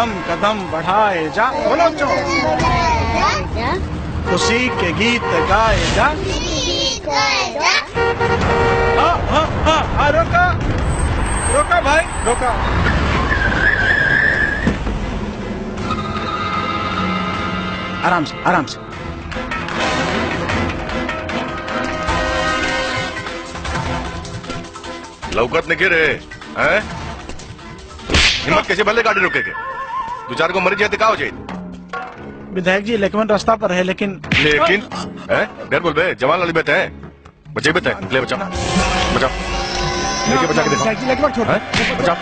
कदम कदम बढ़ाए जा, बोलो जो खुशी के गीत गाए जा। हाँ, रोका रोका भाई रोका। आराम से आराम से। लौकत नहीं रे हैं? हिम्मत कैसे भले गाड़ी रोके के? दो चार को मरी जाए का हो जाए? विधायक जी लेकिन रास्ता पर है। लेकिन है? डर बोल बे, जवान वाली बैठे हैं, बचे बैठे हैं, ले बचाओ बचाओ, लेके बचा के देखो, बचाओ।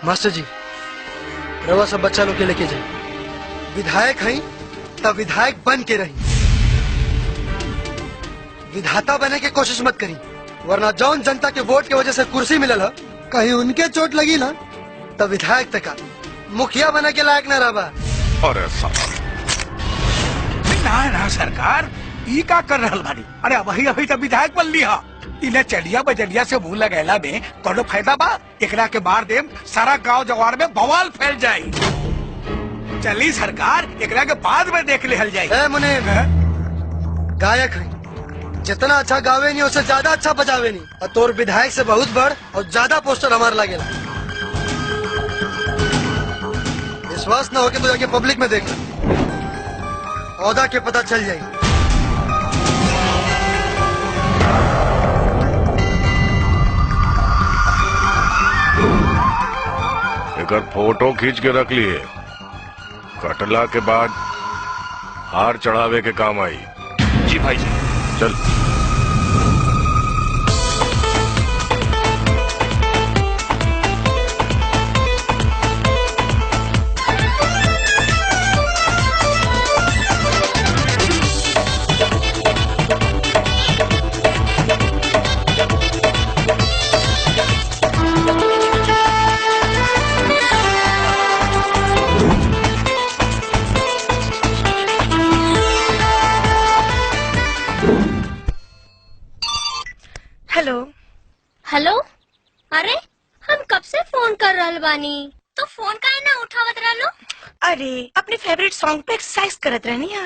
मास्टर जी, रवा सब बच्चा लोग के लेके जाए। विधायक हैं तब विधायक बन के रही, विधाता बने की कोशिश मत करी, वरना जौन जनता के वोट के वजह से कुर्सी मिलल है, कहीं उनके चोट लगी ना तब विधायक तक मुखिया बने के लायक न रहा। अरे ना सरकार ई का कर रहल बानी? अरे वही अभी तो विधायक बन लिया। इन्हें चलिया बजलिया से मुंह लगेला में कोनो फायदा बा? एकरा के मार देम, सारा गांव जवार में बवाल फैल जाये। चली सरकार, एकरा के बाद में देख लेहल जाये। मुने गायक है, जितना अच्छा गावे नहीं उससे ज्यादा अच्छा बजावे नहीं, और तोर विधायक से बहुत बड़ और ज्यादा पोस्टर हमारे लगेला। विश्वास न हो के तो जाके पब्लिक में देख, औदा के पता चल जाये। अगर फोटो खींच के रख लिए, कटला के बाद हार चढ़ावे के काम आई। जी भाई जी। चल। हेलो, अरे हम कब से फोन कर रहल बानी, तो फोन काहे ना उठावत रहलो? अरे अपने फेवरेट सॉन्ग पे एक्सरसाइज करत रहनी है।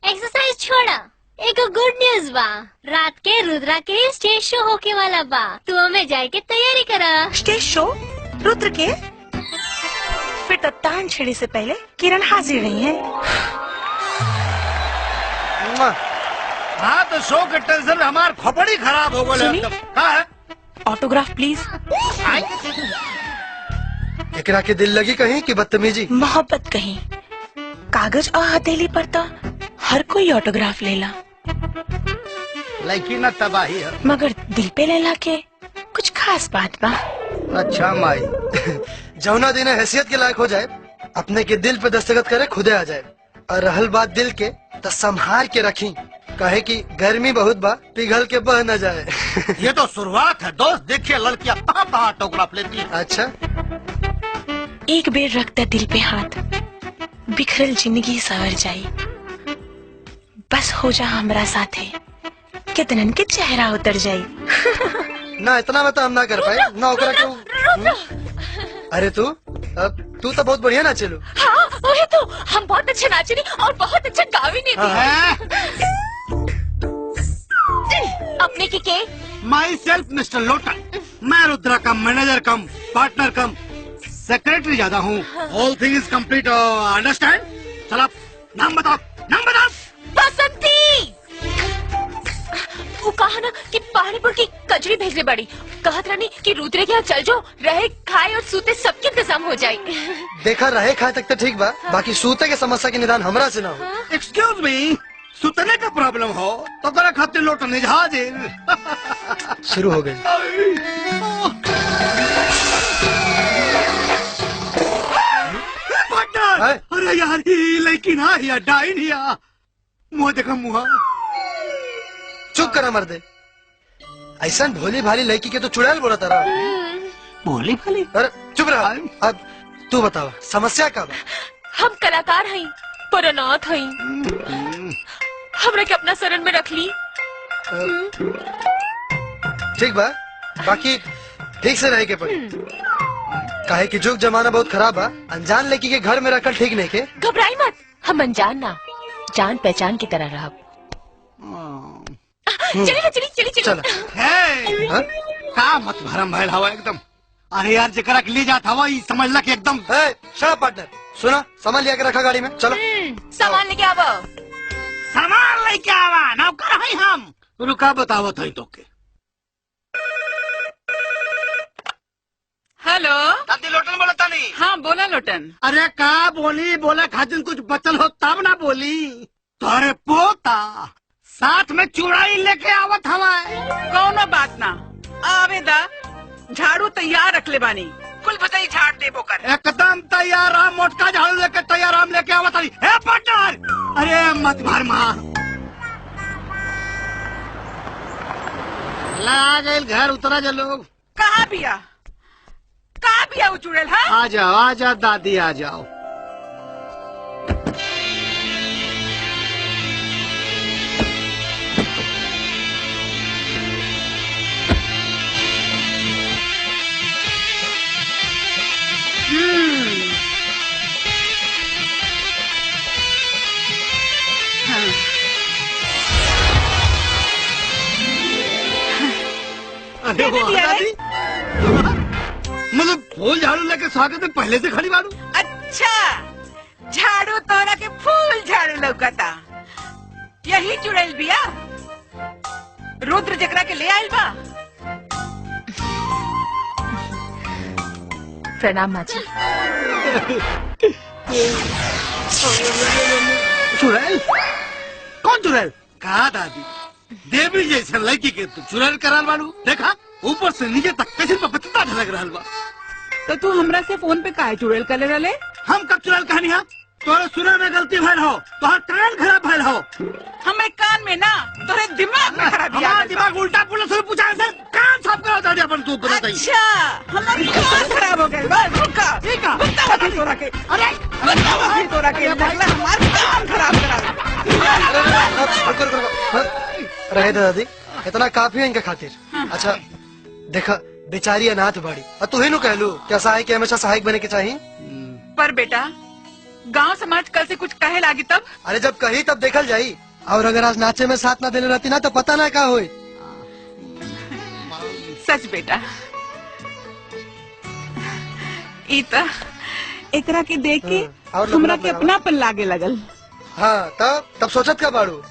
एक्सरसाइज छोड़ा, एक गुड न्यूज बा, रात के रुद्रा के स्टेज शो होके वाला बा, तू हमें जाए के तैयारी करा। स्टेज शो रुद्र के? फिर तो तान छेड़े से पहले किरण हाजिर नहीं है। हाँ तो शो के टेंशन में हमार खोपड़ी खराब हो गई। Autograph please. एकरा के दिल लगी कहीं कि बदतमीजी? मोहब्बत कहीं। कागज और हथेली पर तो हर कोई ऑटोग्राफ लेला, लेकिन तबाही है। मगर दिल पे लेला के कुछ खास बात बा। अच्छा माई, जौना दिन हैसियत के लायक हो जाए, अपने के दिल पे दस्तखत करे खुदे आ जाए। और रहल बात दिल के, तो संभार के रखी, कहे कि गर्मी बहुत बा, पिघल के बह न जाए। ये तो शुरुआत है दोस्त, देखिए लड़कियां कहाँ ऑटोग्राफ लेती है। अच्छा, एक बेर रखता दिल पे हाथ, बिखरल जिंदगी सवर जाई। बस हो जा हमरा साथे, कितनन के चेहरा उतर जाई। ना इतना में तो हम ना कर पाए ना ओकरा क्यों। अरे तू तो बहुत बढ़िया नाचे लो। हाँ वही तो, हम बहुत अच्छे नाचे और बहुत अच्छा गावी नहीं थी। अपने के माई सेल्फ मिस्टर लोटन, मैं रुद्रा का मैनेजर कम पार्टनर कम सेक्रेटरी ज्यादा हूँ। All thing is complete, understand? चलो नाम बताओ, नाम बताओ। बसंती। वो कहा ना कि पहाड़ीपुर की कचरी भेजने बड़ी, कहत रानी कि रुद्रे के यहाँ चल जाओ, रहे खाए और सूते सबके इंतजाम हो जाए। देखा रहे खाए तक तो ठीक बा, बाकी सूते के समस्या के निदान हमरा से ना हो। एक्सक्यूज मी, सुतने का प्रॉब्लम हो तो करा खाते लौटने जहाज शुरू हो गई। अरे यार लेकिन हाँ या डाइन या मुँह देखा मुँह। चुप करा मर्दे, ऐसा भोली भाली लड़की के तो चुड़ैल बोला तारा। बोली भाली? अरे चुप रहा। अब तू बतावा समस्या का बा? हम कलाकार हई, पर अनाथ हई। हमरा के अपना शरण में रख ली। ठीक बा, बाकी ठीक से रहे के पड़ी। काहे कि जुग जमाना बहुत खराब बा, अनजान लड़की के घर में रखल ठीक नहीं के। घबराई मत, हम अनजान ना जान पहचान की तरह रह। चलिए चलिए चलिए चला। हाँ? का मत भरम भैल हवा एकदम। अरे यार जकरा के ले जात हवा समझ ला कि एकदम। शट पार्टनर, सुना सामान लिया के रखा गाड़ी में। चलो सामान लेके आवो। सामान लेके आवा नौकर है हम। रुका बतावत है तो के। हेलो दादी लोटन बोला था नहीं? हाँ बोला लोटन। अरे का बोली, बोला खातिर कुछ बचल हो तब ना बोली। तोरे पोता साथ में चुड़ाई लेके आवत हवाए। कौनो बात ना आवे दा, झाड़ू तैयार रख ले बानी, कुल बताई झाड़ देबो कर। एकदम तैयार हम, मोटका झाड़ू लेके तैयार हम लेके आवत हई। ए पार्टनर, अरे मत भर मार। ला गए घर उतरा जा लोग। कहाँ बिया वो चुड़ैल? हाँ आ जाओ दादी आ जाओ। अरे दादी, मतलब फूल झाड़ू लेके स्वागत में पहले से खड़ी बाड़ू। अच्छा, झाड़ू तोरा के फूल झाड़ू लौकता। यही चुड़ैल बिया रुद्र जकरा के ले आइल बा। प्रणाम माँ जी। चुड़ैल? कौन चुड़ैल? कहा दादी, देवी जैसे लड़की के तू चुड़ैल कराल बाड़ू। देखा ऊपर से नीचे तक कैसे पपता ढलक रहल बा। तो तू हमरा से फोन पे काहे चुड़ैल कर रहे? हम कब चुड़ैल कहानी है? तोरे सुने में गलती भइल हो, तोहर कान खराब भइल हो। हमें कान में ना तोरे दिमाग में खराबी आ गइल बा। दिमाग उल्टा पुल्टा से पूछा से कान साफ करा दादी अपन तू तुरंत ही। अच्छा, हमारी कान खराब हो गइल बा। रुका ठीक है बताओ तोरा के। अरे बताओ तोरा के लगला हमार कान खराब करा। रहे दादी, इतना काफी है इनका खातिर। अच्छा देखा, बेचारी अनाथ बाड़ी और तू ही नु कहलू क्या सहायक के हमेशा सहायक बने के चाहिए। पर बेटा गांव समाज कल से कुछ कहे लागी तब? अरे जब कही तब देखल जाई, और अगर आज नाचे में साथ ना देने रहती ना तो पता ना क्या होई। सच बेटा, इता एकरा के देख के और हमरा के अपनापन लागे लगल। हाँ तब सोचत का बाड़ू,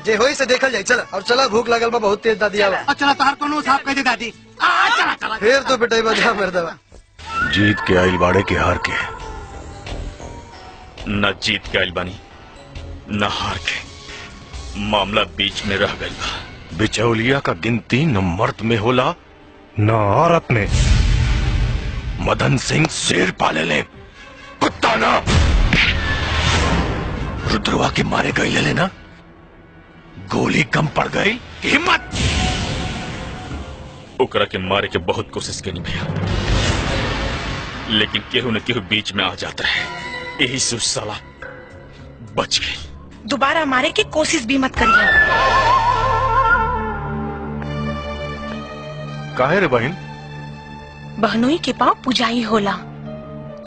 जे होई से देखल जाई। चला और चला, भूख लगल बा बहुत तेज दादी। आवा चला तोहर कोनो साफ कह दे दादी। चला चला फिर तो बेटा बजा मर्दवा। जीत के आइल बाड़े के हार के, न जीत के आइल बानी न हार के, मामला बीच में रह गइल बा। बिचौलिया का गिनती न मर्द में होला न औरत में। मदन सिंह शेर पाले ले, कुत्ता ना। रुद्रवा के मारे गई ले ना, गोली कम पड़ गई कि हिम्मत। ओकरा के मारे के बहुत कोशिश करी भैया, लेकिन केहू न केहू बीच में आ जाता है। यही से साला बच गई। दोबारा मारे की कोशिश भी मत करिए। काहे रे बहन? बहनोई के पाँव पुजाई होला,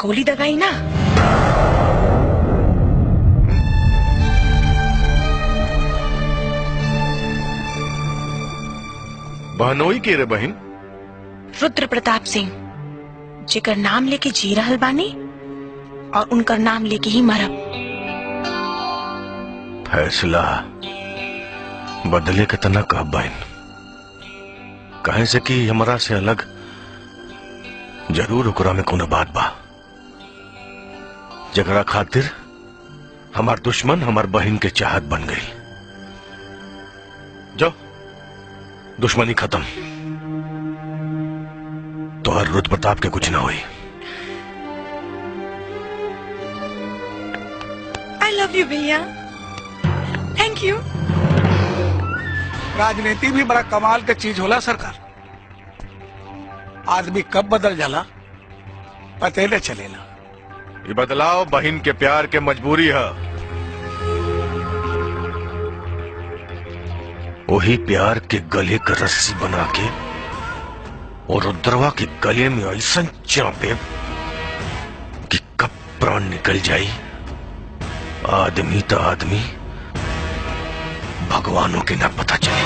गोली दगाई ना। बहनोई के रे बहन? रुद्र प्रताप सिंह, जेकर नाम लेके जी रहल बानी और उनकर नाम लेके ही मरब। फैसला बदले के तना कह बहन, कहे से कि हमरा से अलग जरूर ओकरा में कोनो बात बा, जगरा खातिर हमार दुश्मन हमार बहन के चाहत बन गई। जो दुश्मनी खत्म, तो हर रुद्र प्रताप के कुछ ना हुई। आई लव यू भैया, थैंक यू। राजनीति भी बड़ा कमाल के चीज होला सरकार। आदमी कब बदल जाला पते न चलेला। ये बदलाव बहन के प्यार के मजबूरी है। वही प्यार के गले का रस्सी बना के और रुद्रवा के गले में ऐसा चापे कि कब प्राण निकल जाए। आदमी तो आदमी, भगवानों के ना पता चले।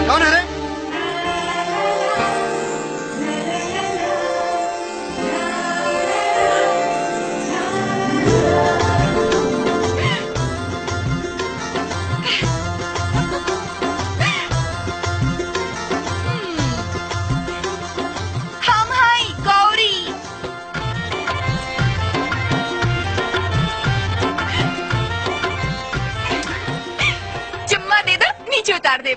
कौन है रे? हम हाय गौरी। चुम्मा दे दो, नीचे उतार दे।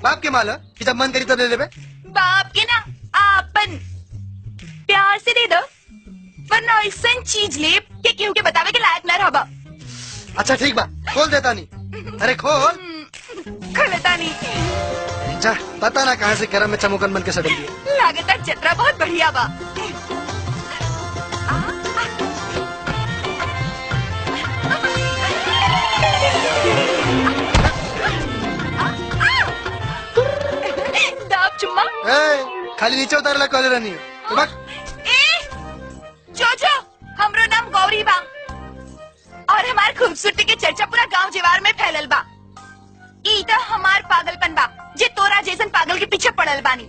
बाप के माल है कि जब मन करी तब ले ले बे। बाप के ना आपन प्यार से दे दो, वरना ऐसा चीज ले के केहू के बतावे के लायक न रहबा। अच्छा ठीक बा, खोल देता नहीं। अरे खोल। खलता नहीं। जा, पता ना कहाँ से गरम में चमोकन बन के सटल दिए। लागता जतरा बहुत बढ़िया बा। दाब चुम्मा। खाली नीचे उतार ला कॉलर नहीं तो बक। जो हमरो नाम गौरी बा और हमार खूबसूरती के चर्चा पूरा गांव जेवार में फैलल बा। ई तो हमार पागलपन बा जे तोरा जैसन पागल के पीछे पड़ल बानी।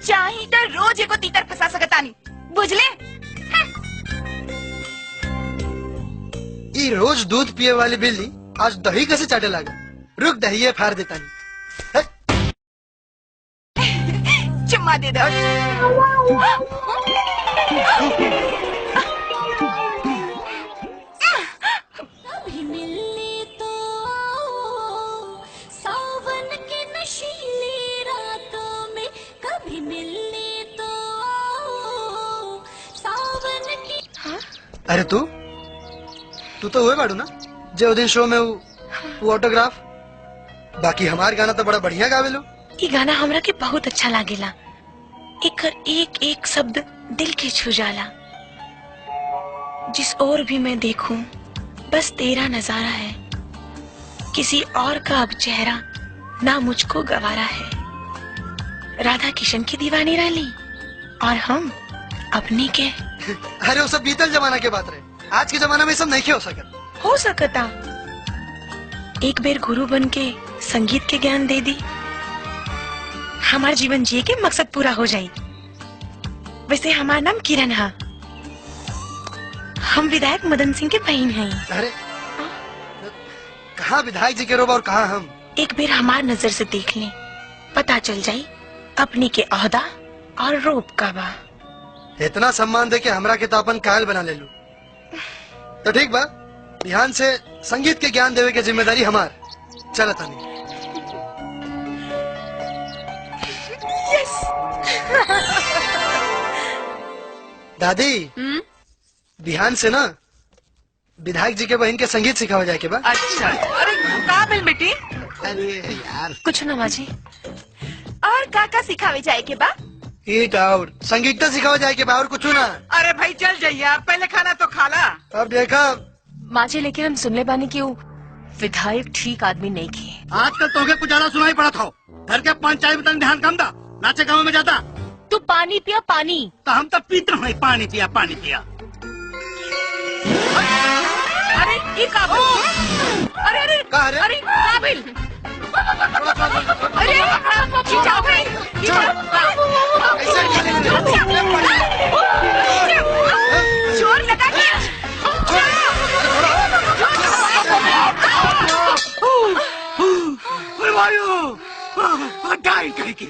चाही तो रोज एको तीतर फंसा सकतानी, बुझले? ई रोज दूध पिए वाली बिल्ली आज दही कैसे चाटे लगा। रुक, दही फाड़ देता नहीं। चुम्मा दे दो। कभी मिलने तो सावन के नशीली रातों में, कभी मिलने तो सावन की। अरे तू तो हुए बाड़ू ना जो दिन शो में वो ऑटोग्राफ। बाकी हमार गाना तो बड़ा बढ़िया गावे लो। ये गाना हमरा के बहुत अच्छा लागेला। एक एक शब्द दिल के छू जाला। जिस ओर भी मैं देखूं बस तेरा नजारा है, किसी और का अब चेहरा ना मुझको गवारा है। राधा किशन की दीवानी रही और हम अपनी के। अरे वो सब बीतल जमाना के बात रहे, आज के जमाना में सब नहीं हो सकता। एक बेर गुरु बन के संगीत के ज्ञान दे दी, हमार जीवन जिए के मकसद पूरा हो जाए। वैसे हमारा नाम किरण है, हम विधायक मदन सिंह के बहन हैं। अरे कहाँ विधायक जी के रोब और कहाँ हम। एक बेर हमार नजर से देख लें, पता चल जाए अपनी के ओहदा और रूप का बा। इतना सम्मान दे के हमरा के तो अपन कायल बना ले लू। तो ठीक बा, ध्यान से संगीत के ज्ञान देवे के जिम्मेदारी हमार। चला तानी। दादी ध्यान से ना, विधायक जी के बहन के संगीत सिखावा जाए के बा। अच्छा, अरे का बिल बेटी? अरे यार कुछ ना माजी। और का सिखावे जाए के बा? एक और संगीत सिखावा जाए के बा और कुछ ना। अरे भाई चल जाइए, पहले खाना तो खा ला। अब देखा माजे, लेकिन हम सुनले बानी कि वो विधायक ठीक आदमी नहीं की। आजकल तोहके कुछ ज्यादा सुनाई पड़ा था। घर के पंचायत में तन ध्यान कम दा, नाचे गाँव में जाता। तू पानी पिया पानी। तो हम तो पीते हैं, पानी पिया पानी पिया। अरे ये काबिल। अरे काबिल। अरे खींचाओ भाई, जोर लगा के। मायो डाई कहेगी।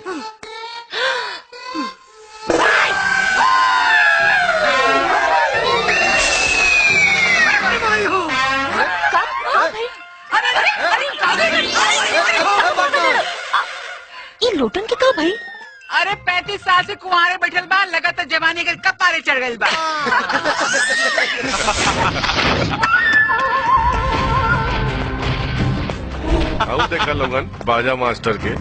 ये लोटन के का भाई? अरे 35 साल से कुंवारे बैठल बा, लगा तो जवानी के कपारे चढ़ गइल बा। आओ देखा लोगन बाजा मास्टर के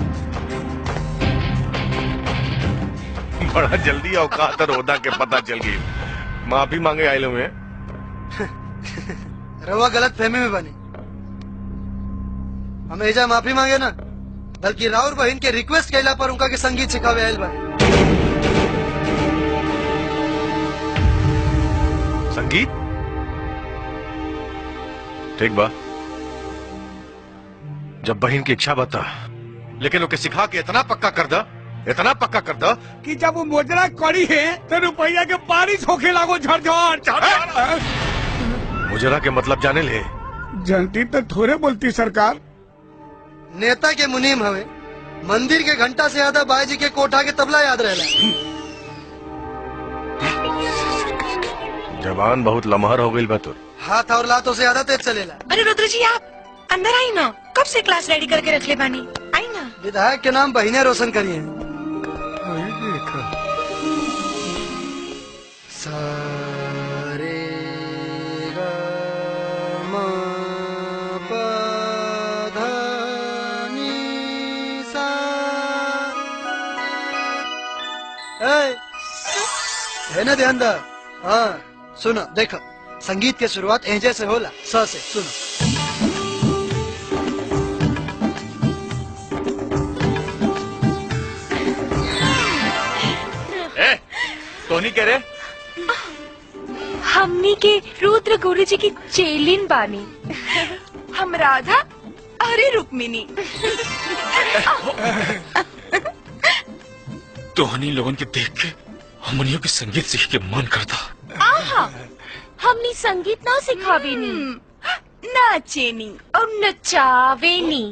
बड़ा जल्दी औकात और ओदा के पता चल गई। माफी मांगे आए लोग में रवा गलत फहमी में बनी। हम एजा माफी मांगे ना, बल्कि राउर बहन के रिक्वेस्ट कैला पर उनका के संगीत सिखावे आयल बा। संगीत ठीक बा, जब बहन की इच्छा बता, लेकिन ओके सिखा के इतना पक्का कर दा, इतना पक्का कर दा कि जब वो मोजरा कड़ी है तो रुपया के बारिश होके लागो झरझर झरझर। मुजरा के मतलब जाने ले? जनती तो थोड़े बोलती सरकार। नेता के मुनीम हवे, मंदिर के घंटा से ज्यादा बाजी के कोठा के तबला याद रहला। जवान बहुत लमहर हो गई बा तोर। हाथ और लातों से ज्यादा तेज चलेला। अरे रुद्र जी आप अंदर आई ना, कब से क्लास रेडी करके रख ले बानी, आई ना। विधायक के नाम बहिने रोशन करी है। सारे गा मा पा धा नी सा। है ना ध्यान दा? हाँ सुनो देखो, संगीत की शुरुआत एजे से होला, स से। सुनो टोनी कह रहे हमनी के रुद्र गुरु जी की चेलिन बानी। हम राधा, अरे रुक्मिनी। तोहनी लोगन के देख के हमनियों के संगीत सीख के मन करता। आहा, हमनी संगीत ना सिखावेनी, नाचेनी और नचावेनी।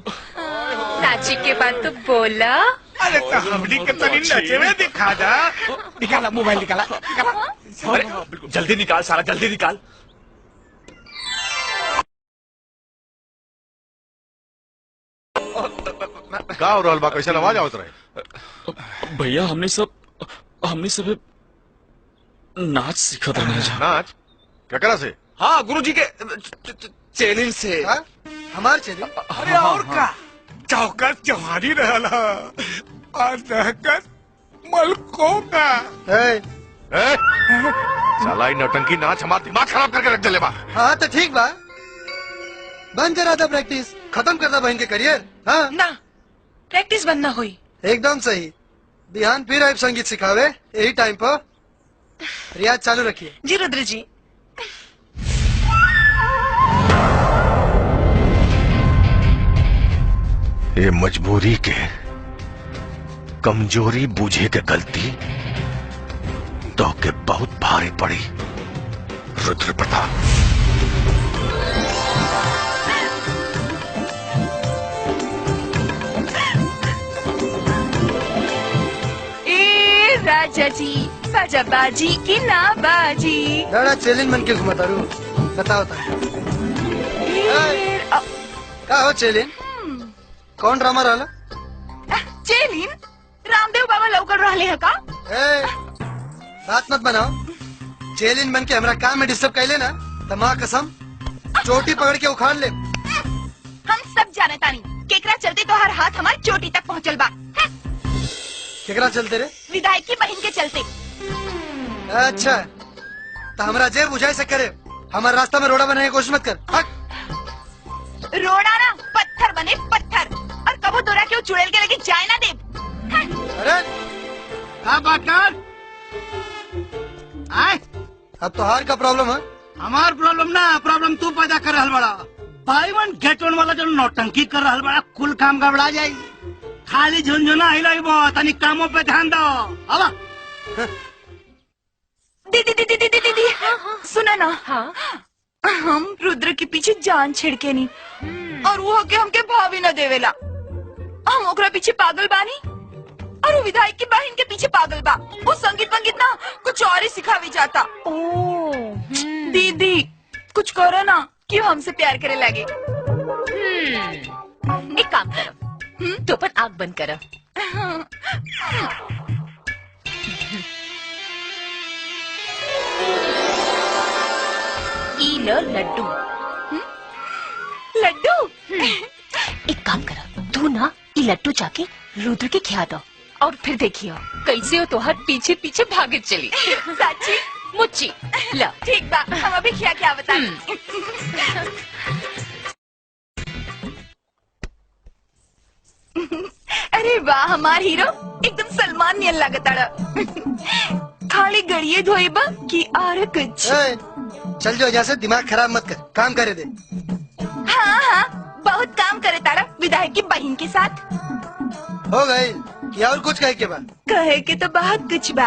नाचे के बाद तो बोला। अरे तो हमनी के तनी नचे में दिखा दा। निकाला मोबाइल, निकाला निकाला। अरे जल्दी निकाल सारा, जल्दी निकाल। का हो रहल बा? कैसे आवाज आवत रहे? भैया हमने सब नाच सीखा था। नाच क्या करा से? हाँ गुरुजी के चैनल से। हमार चैनल? अरे और का चौकस जवानी रहला और दहकस मलकों का। साला नौटंकी नाच हमारा दिमाग खराब करके रख दे बा। हाँ तो ठीक बा, बंद करा था प्रैक्टिस, खत्म कर दा बहन के करियर। हाँ ना प्रैक्टिस बंद ना हुई। एकदम सही। बिहान फिर आए संगीत सिखावे, यही टाइम पर रियाज चालू रखिए। जी रुद्र जी। ये मजबूरी के कमजोरी बूझे के गलती तो के बहुत भारी पड़ी रुद्र प्रताप। राजा जी बाजा बाजी की ना बाजी। दादा चैलेंज बन के घुमाता रू, बताओ क्या हो चैलेंज? कौन ड्रामा रहा? चेलिन रामदेव बाबा लौकर रहे है का? बात मत बनाओ। चैलेंज बन के हमारा काम में डिस्टर्ब कर लेना तो माँ कसम चोटी पकड़ के उखाड़ ले। हम सब जाने तानी केकरा चलते तो हर हाथ हमारी चोटी तक पहुँचल बा। केकरा चलते रे? विधायक की बहन के चलते। अच्छा तो हमारा जेब बुझाई से करे, हमारे रास्ता में रोड़ा बनाने की कोशिश मत कर। रोड़ा ना पत्थर बने पत्थर, और कबो दोरा क्यों चुड़ैल के लगे जाए ना दे। अरे क्या बात कर? आए अब तो हार का प्रॉब्लम है। हमार प्रॉब्लम ना, प्रॉब्लम तू पैदा कर रहल बड़ा। बाई वन गेट वन वाला जो नौटंकी कर रहल बड़ा, कुल काम गड़बड़ा जाई। खाली झुंझुना हिलाइबो, तनी कामों पे ध्यान दो। अब दीदी सुना ना। हाँ? हम रुद्र के पीछे जान छिड़के नहीं, और वो के हमके भाभी न देवेला, हम ओकरा पीछे पागल बानी और वो विधायक की बहन के पीछे पागल बा। वो संगीत वंगीत ना कुछ और ही सिखावी जाता। दीदी कुछ करो ना कि हमसे प्यार करे लगे। एक काम करो, तो अपन आग बंद करो। ई लो लड्डू। लड्डू? एक काम करो, तू ना ये लड्डू जाके रुद्र के खिला दो और फिर देखियो कैसे हो तो हर पीछे पीछे भागे चली। सच्ची? मुच्ची लो। ठीक बा, हम अभी क्या बता। अरे वाह, हमार हीरो एकदम सलमान नियन लागताड़ा। खाली गड़िए धोइबा कि और कुछ? चल जो यहाँ से, दिमाग खराब मत कर, काम करे दे। हाँ, बहुत काम करे तारा विधायक की बहन के साथ। हो गई क्या और कुछ कहे के बाद? कहे के तो बहुत कुछ बा।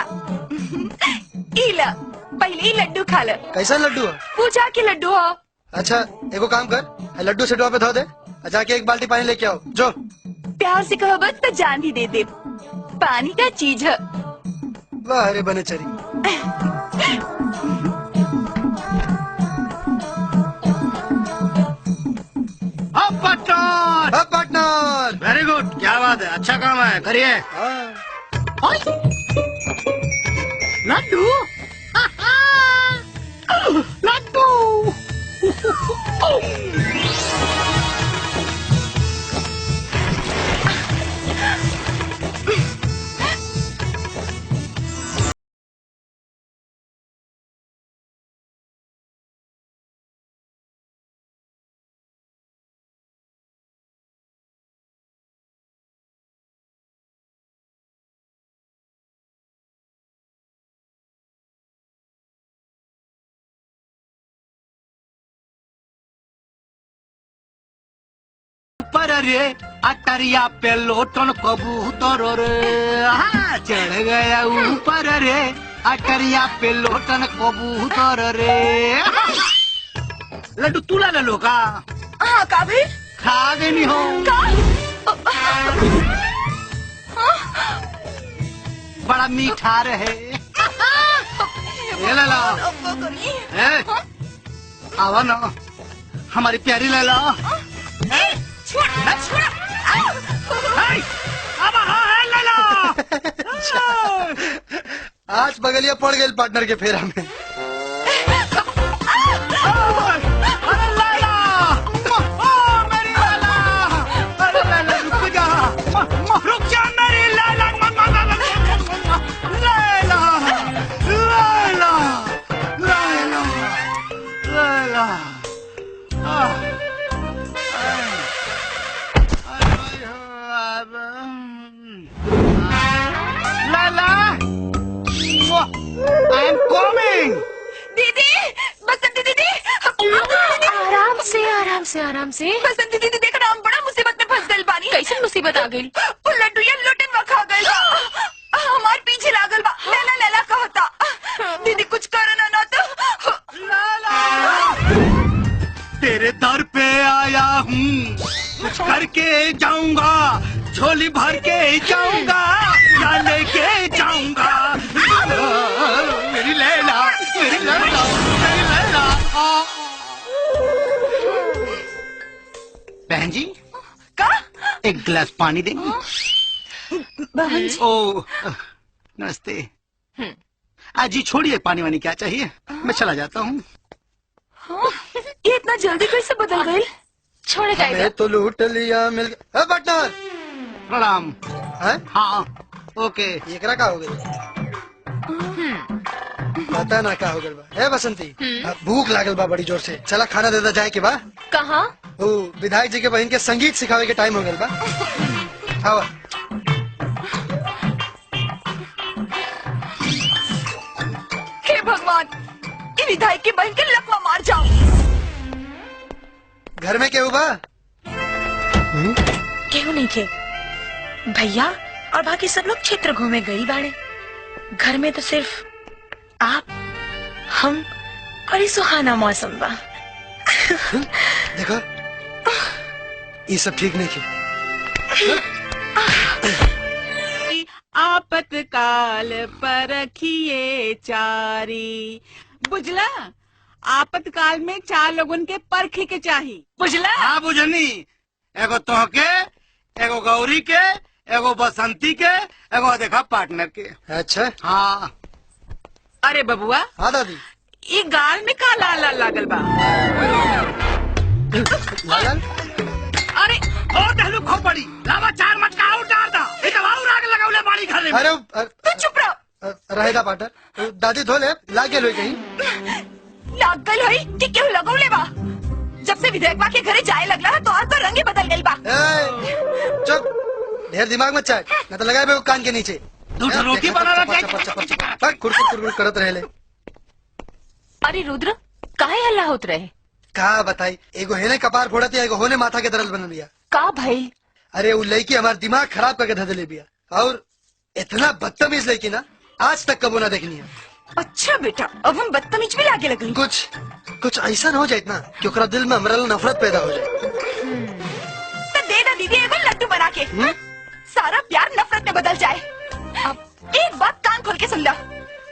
इला पहले ही लड्डू खा ले। कैसा लड्डू है? पूछा के लड्डू हो। अच्छा एगो काम कर, लड्डू से पे धो दे, जाके एक बाल्टी पानी लेके आओ। जो प्यार से कहो बस तो जान भी दे दे। पानी का चीज है। वाह अरे बने चरी। पार्टनर वेरी गुड, क्या बात है, अच्छा काम है, करिए। लड्डू लड्डू पर रे अटरिया पे लोटन कबूतर रे, हाँ चढ़ गया ऊपर रे अटरिया पे लोटन कबूतर रे। लड्डू तू ला लो का? हाँ का भी खा गई नहीं हो का? बड़ा मीठा रहे। ये ले लो, आवा ना हमारी प्यारी ले लो। आज बगलिया पड़ गई पार्टनर के फेरा में। रुक जा मेरी लैला, लैला लैला लैला लैला। I am coming. दीदी, बसंती दीदी, आराम से आराम से आराम से। बसंती दीदी देखना, हम बड़ा मुसीबत में फंस गए बानी। कैसे मुसीबत आ गई? वो लड्डू ये लोटन में खा गई बा। हमार पीछे लागल बा। लैला लैला कहता। दीदी कुछ करना ना तो। तेरे दर पे आया हूँ, कुछ करके जाऊंगा, झोली भर के जाऊंगा या लेके जाऊंगा। मेरी लैला, मेरी लैला, मेरी लैला। बहन जी का? एक गिलास पानी देंगी? बहन जी। ओ नमस्ते। आज ही छोड़िए पानी वानी, क्या चाहिए, मैं चला जाता हूँ। ये इतना जल्दी कैसे बदल गई? छोड़ जाएगा तो लूट लिया मिल गया। पार्टनर प्रणाम। है? हाँ ओके। ये का हो गई? पता ना क्या हो गया बा। बसंती भूख लागल बा बड़ी जोर से, चला खाना देता जाए के बा। कहाँ? ओ विधायक जी के बहन के संगीत सिखावे के टाइम हो गया बा। हाँ हे भगवान, ये विधायक की बहन के लकवा मार जाओ। घर में क्या हुआ? क्यों नहीं थे भैया और बाकी सब लोग क्षेत्र घूमे गई बाड़े। घर में तो सिर्फ आप, हम और ये सुहाना मौसम बा। देखो ये सब ठीक नहीं की। आपातकाल परखिए चारी, बुझला? आपातकाल में 4 लोगन के परखे के चाहिए, बुझला? हाँ बुझनी, एगो तोहके, एगो गौरी के, एगो बसंती के, एगो देखा पार्टनर के। अच्छा हाँ। अरे बबुआ। हाँ दादी। ये गाल में का लाल लाल लागल बा? लाल? अरे और दहलू खोपड़ी, लावा 4 मटका और डाल दा। ये दवा और आग लगावले बाड़ी घर में। अरे तू चुप रहो। रहेगा पार्टनर, दादी धो ले, लाग गेल होई कहीं। लाग गल होई कि केहू लगौले बा। जब से विधायकवा के घरे जाए लगला है तो तो रंग ही बदल गइल बा। चुप, ढेर दिमाग मत चाट, न तो लगाए बे कान के नीचे। तू रोटी बना रहा है, कुड़कुड़ करत रहेले। अरे रुद्र, काहे हल्ला होत रहे? का बताई, एगो हेने कपार फोड़त है, एगो होने माथा के दर्द बनल बिया। का भाई? अरे वो लड़की हमार दिमाग खराब करके धर दिले बिया, और इतना बदतमीज लड़की ना आज तक कबो ना देखनी है। अच्छा बेटा, अब हम बदतमीज भी लागे लगल। कुछ ऐसा न हो जाए ना कि ओकरा दिल में हमरा नफरत पैदा हो जाए। तो दे दा दीदी एगो लड्डू बना के, सारा प्यार नफरत में बदल जाए। अब एक बात कान खोल के सुन ला,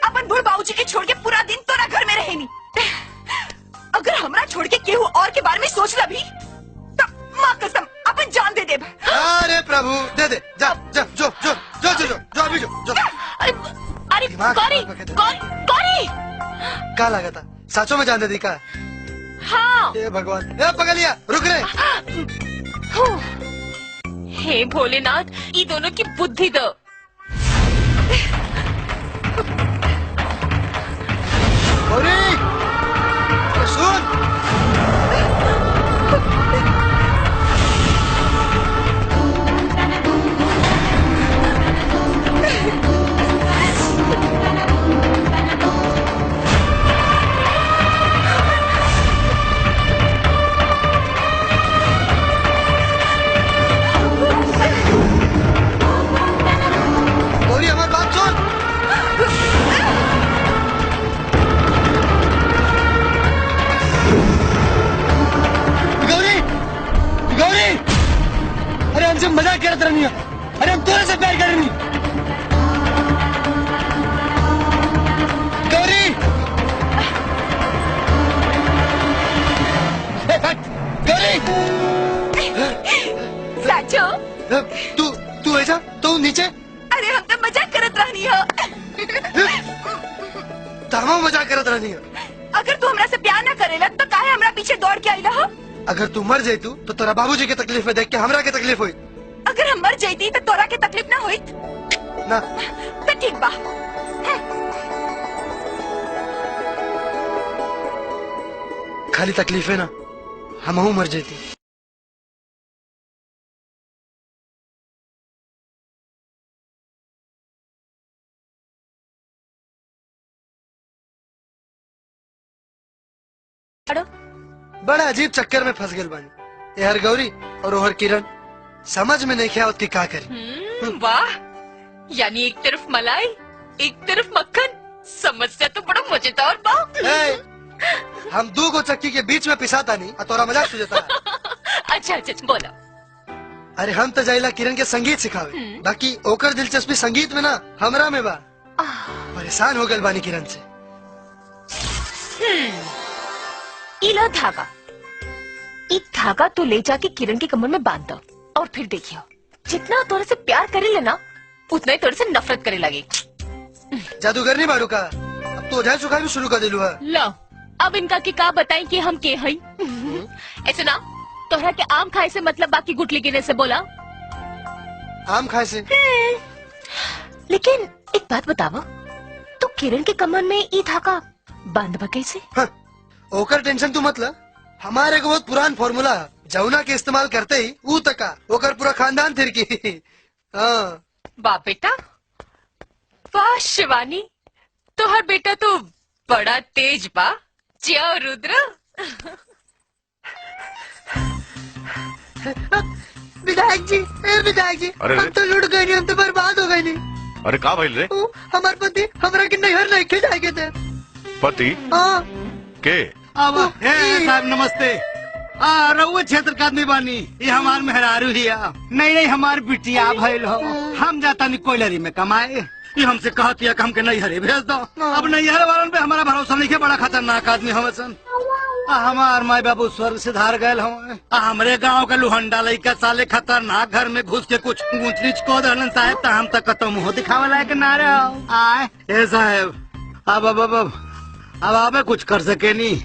अपन बूढ़ बाबूजी के छोड़ के पूरा दिन तोरा घर में रहे नी। अगर हमरा छोड़ के केहू और के बारे में सोच ला भी तो माँ कसम अपन जान दे दे। अरे प्रभु दे दे, जा जा जो जो जो जो जो अभी जो। अरे गौरी, गौरी का लगा था, साचो में जान दे दी का? हाँ। हे भगवान, ए पगलिया रुक रे। हे भोलेनाथ, ये दोनों की बुद्धि दो। गौरी सुन, गौरी हमारी बात सुन। अरे हमसे मजाक करत रहनी है, अरे हम तोरे से प्यार करनी। गौरी गौरी साचो तू ऐसा तो नीचे। अरे हम तो मजाक करत रहनी हो। तमाम मजाक करत रहनी है। अगर तू हमरा से प्यार ना करेला तो काहे हमरा पीछे दौड़ के आइला हो? अगर तू मर जाई तो तोरा बाबूजी के तकलीफ में देख के हमरा के तकलीफ हुई। अगर हम मर जाती तो तोरा के तकलीफ ना हुई ना। तो ठीक बा। खाली तकलीफ है ना, हमहू मर जाती। बड़ा अजीब चक्कर में फंस गए बानी। यार गौरी और ओहर किरण समझ में नहीं क्या का करी। वाह, यानी एक तरफ मलाई एक तरफ मक्खन, समस्या तो बड़ा मजेदार बा। हम 2 गो चक्की के बीच में पिसाता नहीं और तोरा मजाक सुझता। अच्छा अच्छा बोलो। अरे हम तो जाइला किरण के संगीत सिखावे, बाकी ओकर दिलचस्पी संगीत में ना हमरा में बा। परेशान हो गए बानी किरण से। इला धागा, एक धागा तो ले जाके किरण के कमर में बांध दो और फिर देखियो, जितना तोरे से प्यार करे लेना उतना ही तोरे से नफरत करे लगे। जादूगर नहीं बाड़ू का, अब तो ओझाई सुखाई भी शुरू कर दिलू है। लो अब इनका के का बताएं कि हम के हई। ऐसे ना तोहरा के आम खाए से मतलब बाकी गुटली गिने से बोला। आम खाए से? लेकिन एक बात बताओ, तो किरण के कमर में ई धागा बांधबा कैसे? ओकर टेंशन तू मतलब, हमारे एक बहुत पुरान फॉर्मूला जमुना के इस्तेमाल करते ही ऊ तका ओकर पूरा खानदान थिर की। हाँ बाप बेटा, वाह शिवानी, तोहर बेटा तो बड़ा तेज बा। जिया रुद्र। विधायक जी, विधायक जी, हम तो लुट गए नहीं, हम तो बर्बाद हो गए नहीं। अरे का भइल रे? हमारे पति हमरा के नैहर लेके जाएंगे थे। पति? हाँ के? अब साहब नमस्ते। रउआ क्षेत्र का आदमी बानी, ये हमार मेहरारू हिया। नहीं हमार बिटिया भइल हो। हम जाता नहीं कोयलरी में कमाए। ये हमसे कहती है कि हमके नैहरे भेज दो। अब नैहर वालन पे हमारा भरोसा नहीं है, बड़ा खतरनाक आदमी हम सन। हमार माई बाबू स्वर्ग से धार गए हम। हमरे गांव का लुहंडा लइका साले खतरनाक घर में घुस के कुछ ऊंच नीच को दहलन साहब, तो हम तक तो मुँह दिखावे लायक ना रहो। आए ए साहब अब आबे कुछ कर सके नहीं।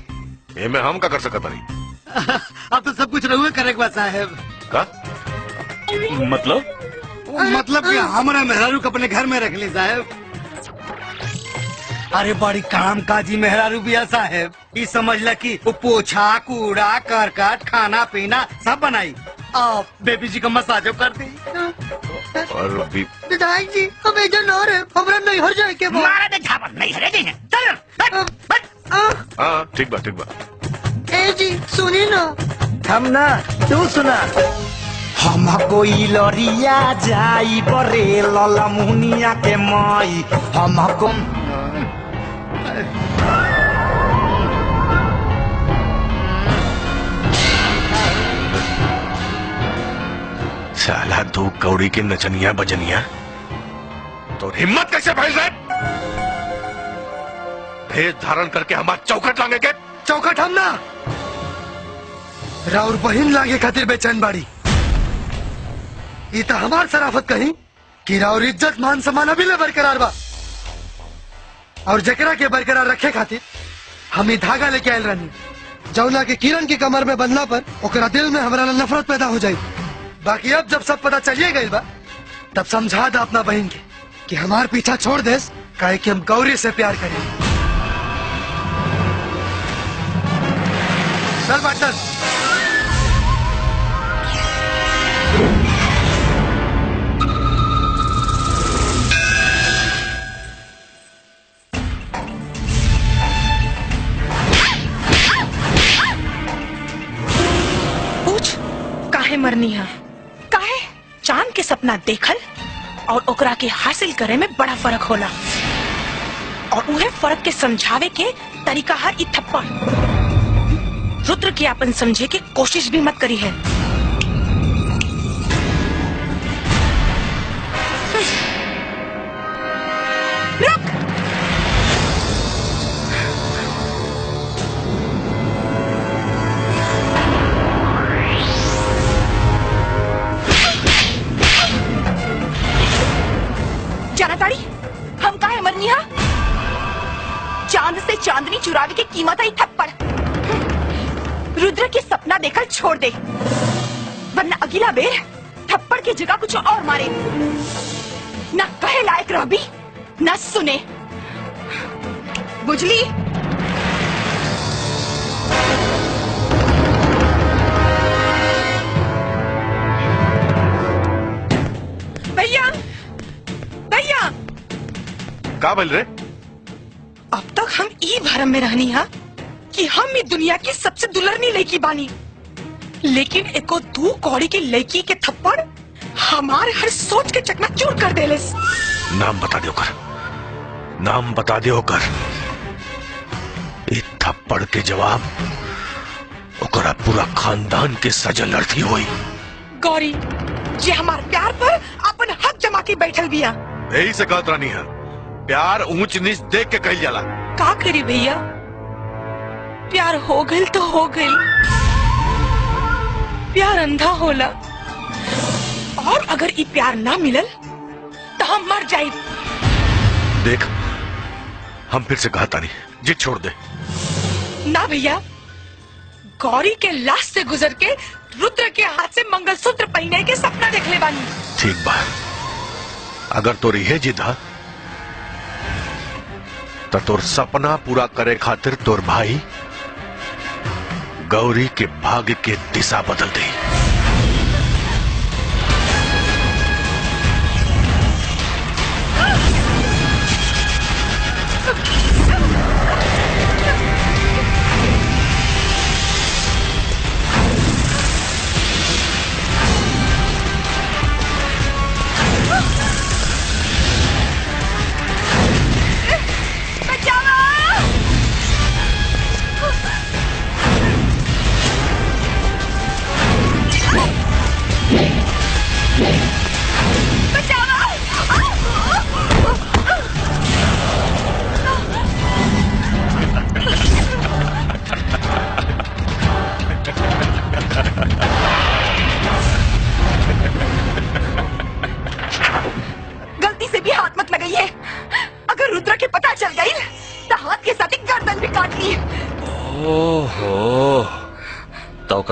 ये में हम का कर सकता नहीं। अब तो सब कुछ रहुए करे साहब का मतलब कि हमारा मेहरारू को अपने घर में रख ली साहब। अरे बड़ी काम काजी मेहरारू बिया साहब। ये समझ ला कि वो पोछा कूड़ा करकट खाना पीना सब बनाई और बेबी जी का मसाजो कर दी। और विधायक जी हम इधर ना रहे, हमरा नहीं हर जाए के मारा दे झापर नहीं हरे दे चल। हाँ ठीक बा। ए जी सुनी ना, हम ना तू सुना। हम कोई लरिया जाई बरे लला मुनिया के माई। हमको साला दो कौड़ी के नचनिया बजनिया तो हिम्मत कैसे फैल रहे? भेष धारण करके हमारा चौखट लांगे के? चौखट हम ना राउर बहिन लागे खातिर बेचैन बाड़ी। ये तो हमार शराफत कही कि राउर इज्जत मान सम्मान अभी ले बरकरार बा, और जकरा के बरकरार रखे खातिर हम ये धागा लेके आयल रहनी, जौना के किरण की कमर में बंधला पर ओकरा दिल में हमारा नफरत पैदा हो जाये। बाकी अब जब सब पता चलिए गई बा, तब समझा दा अपना बहन के कि हमार पीछा छोड़ दे, काहे कि हम गौरी से प्यार करें। चल पार्टनर। पूछ काहे मरनी है? काहे चांद के सपना देखल और ओकरा के हासिल करे में बड़ा फर्क होला, और उहे फर्क के समझावे के तरीका है इ थप्पड़। रुद्र की अपन समझे की कोशिश भी मत करी है। रुक। जाना ताड़ी हम काहे मरनी हा? चांद से चांदनी चुरावे की कीमत है थप्पड़। रुद्र के सपना देखकर छोड़ दे, वरना अगला बेर थप्पड़ की जगह कुछ और मारे। न कहे लायक रह भी न सुने, बुझली? भैया भैया का बोल रहे? अब तक हम ई भरम में रहनी है कि हम इस दुनिया की सबसे दुलरनी लड़की बानी, लेकिन एको दू कौड़ी की लड़की के थप्पड़ हमारे हर सोच के चकनाचूर कर देले। नाम बता दे कर, नाम बता दे कर। इस थप्पड़ के जवाब ओकरा पूरा खानदान के सजल अर्थी हुई। गौरी जे हमार प्यार पर अपन हक जमा के बैठल बिया। यही से कहत रानी है, प्यार ऊंच नीच देख के कहल जाला। का करी भैया, प्यार हो गइल तो हो गइल, प्यार अंधा होला, और अगर ई प्यार ना मिलल तो हम मर जाए। देख हम फिर से कहता नहीं, जिद छोड़ दे। ना भैया, गौरी के लाश से गुजर के रुद्र के हाथ से मंगलसूत्र पहने के सपना देख ले बानी। ठीक बा, अगर तोर यह जिद है तो तोर सपना पूरा करे खातिर तोर भाई गौरी के भाग्य के दिशा बदल दे।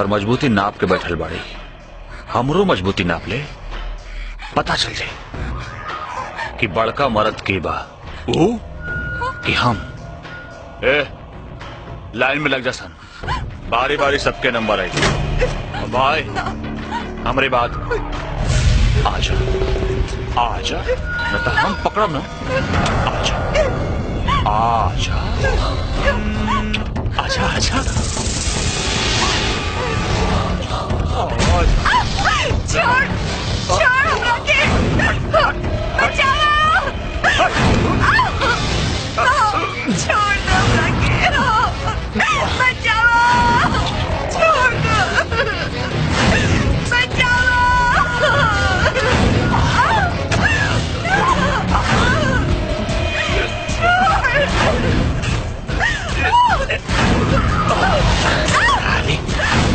उनकर मजबूती नाप के बैठल बाड़ी, हमरो मजबूती नाप ले, पता चल जाए कि बड़का मर्द के बा वो कि हम। लाइन में लग जा सन, बारी बारी सबके नंबर आई। भाई हमारी बात, आजा आजा, न तो हम पकड़ब ना। आजा आजा आजा आजा। छोड़ छोड़ हमरा के, बचाओ, छोड़ दो हमरा के, बचाओ, छोड़ दो, बचाओ।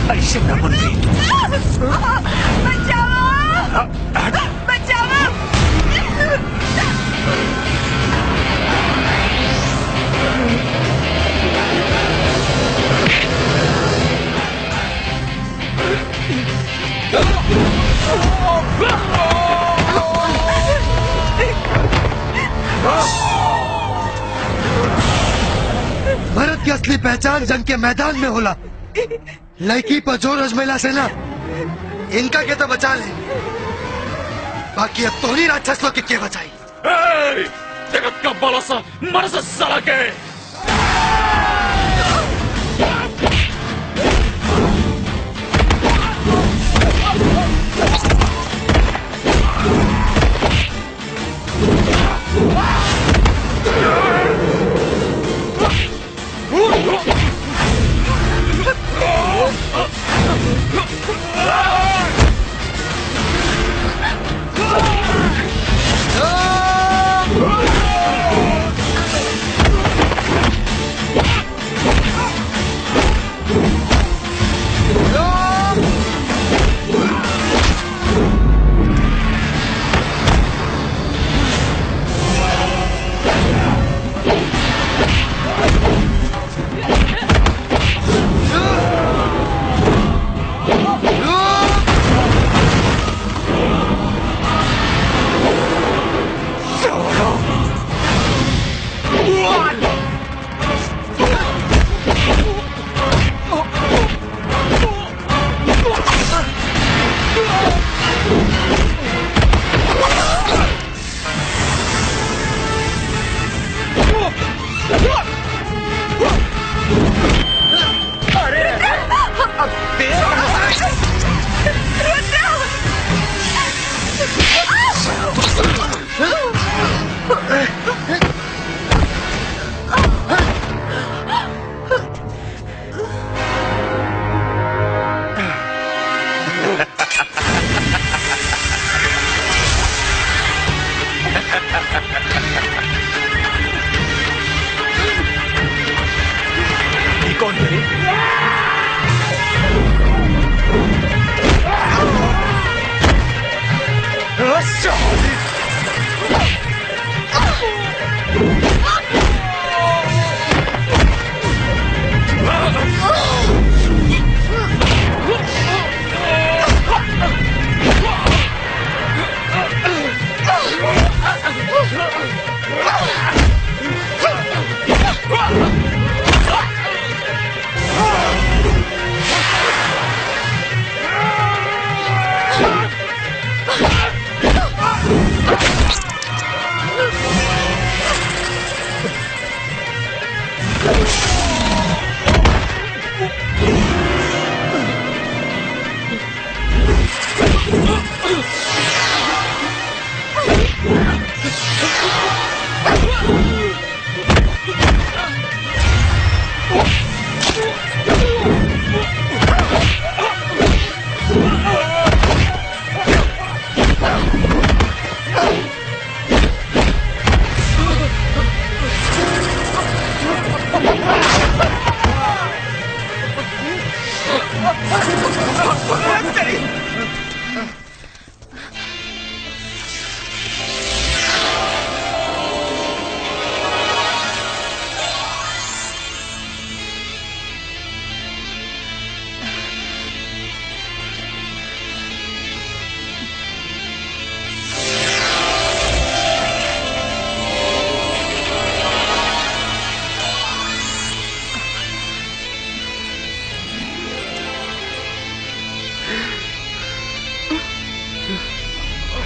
ऐसे न बन गई तू। बचाओ, बचाओ। भारत की असली पहचान जंग के मैदान में होला। लड़की पर जोर अजमेला से ना, इनका के तो बचा ले, बाकी अब तोहरी राक्षस लोग के बचाई। जगत का बड़ा सा मर से साला के।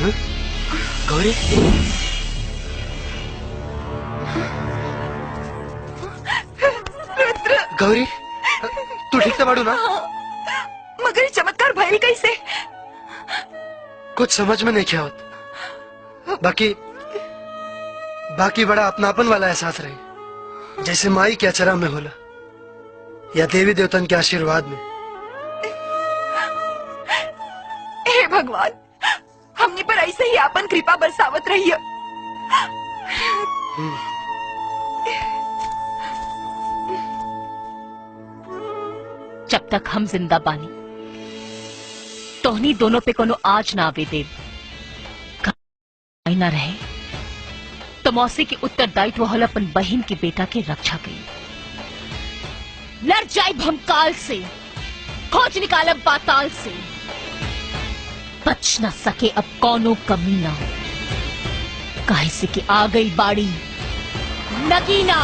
गौरी गौरी तू ठीक से बाड़ू ना? मगर ये चमत्कार भइल कैसे? कुछ समझ में नहीं क्या होता। बाकी बड़ा अपनापन वाला एहसास रही, जैसे माई के अचरा में होला या देवी देवतन के आशीर्वाद में। हे भगवान, हमनी पर ऐसे ही आपन कृपा बरसावत रहिए। जब तक हम जिंदा बानी तोहनी दोनों पे कोनो आज ना आवे देव ना रहे तो मौसी की उत्तरदायित्व हल अपन बहन की बेटा के रक्षा कई। लड़ जाए भमकाल से, खोज निकालब पाताल से, बच न सके अब कौनो कमी ना, काहे से कि आ गई बाड़ी नगीना।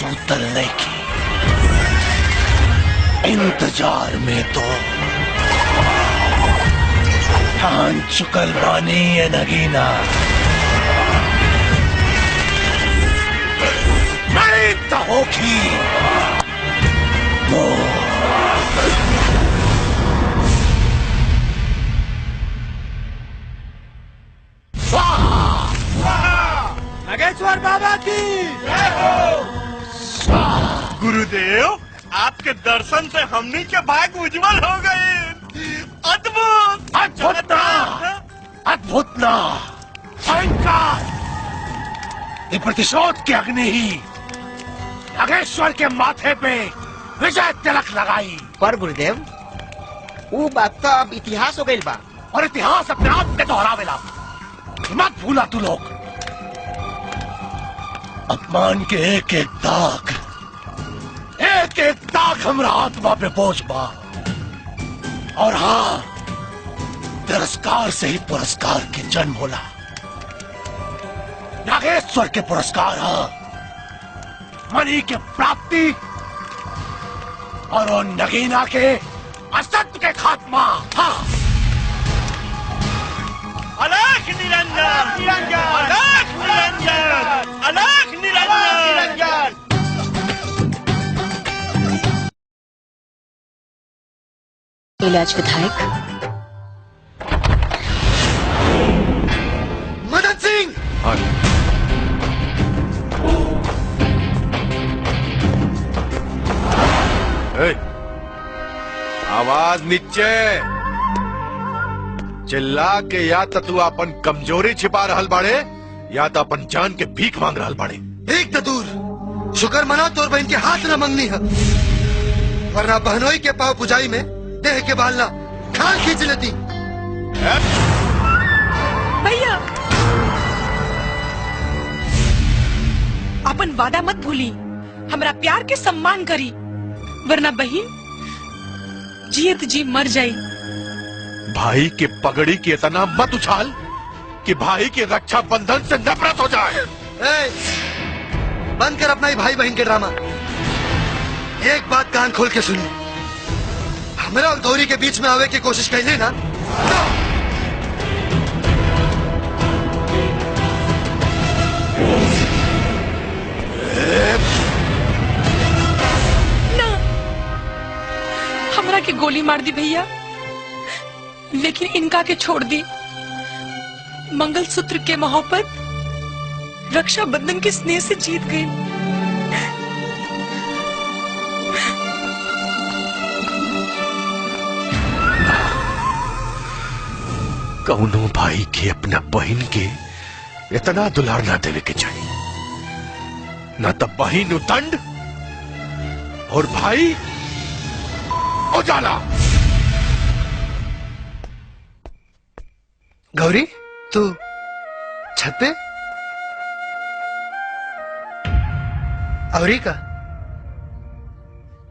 उतरने की इंतजार में तो ठान चुकल बानी ये नगीना। नहीं तो होगी नागेश्वर बाबा की गुरुदेव, आपके दर्शन से हमनी के भाग्य उज्जवल हो गए। अद्भुत अद्भुत ना, अद्भुत ना, भयंकर। ये प्रतिशोध की अग्नि ही नागेश्वर के माथे पे विजय तिलक लगाई। पर गुरुदेव, वो बात तो अब इतिहास हो गई बा, और इतिहास अपने आप के दोहरावेला। मत भूला तू लोग, अपमान के एक एक दाग हमरा आत्मा पे बोझ बा। और हाँ, तिरस्कार से ही पुरस्कार के जन्म होला। नागेश्वर के पुरस्कार हाँ मणि के प्राप्ति और उन नगीना के असत्य के खात्मा। हाँ, अलख निरंजन, अलख निरंजन, अलख निरंजन। इलाज विधायक मदन सिंह। आवाज नीचे। चिल्ला के या तो तू अपन कमजोरी छिपा रहल बाड़े या तो अपन जान के भीख मांग रहल बाड़े। एक तो दूर शुक्र मना तोर बहन के हाथ न मंगनी है, वरना बहनोई के पाव पुजाई में देह के बालना खाल खींच लेती। भैया, अपन वादा मत भूली, हमरा प्यार के सम्मान करी। वरना बहन जियत जी मर जाई। भाई के पगड़ी की इतना मत उछाल कि भाई के रक्षा बंधन से नफरत हो जाए। ए, बंद कर अपना ही भाई बहन के ड्रामा। एक बात कान खोल के सुनिए, हमरा और गौरी के बीच में आवे की कोशिश कैली ना हमरा के गोली मार दी भैया, लेकिन इनका के छोड़ दी। मंगलसूत्र के मोहब्बत रक्षा बंधन के स्नेह से जीत गई। कौनो भाई के अपना बहन के इतना दुलार ना देवे के चाहिए, ना तो बहन उदंड और भाई उजाला। गौरी तू छत पे औरी का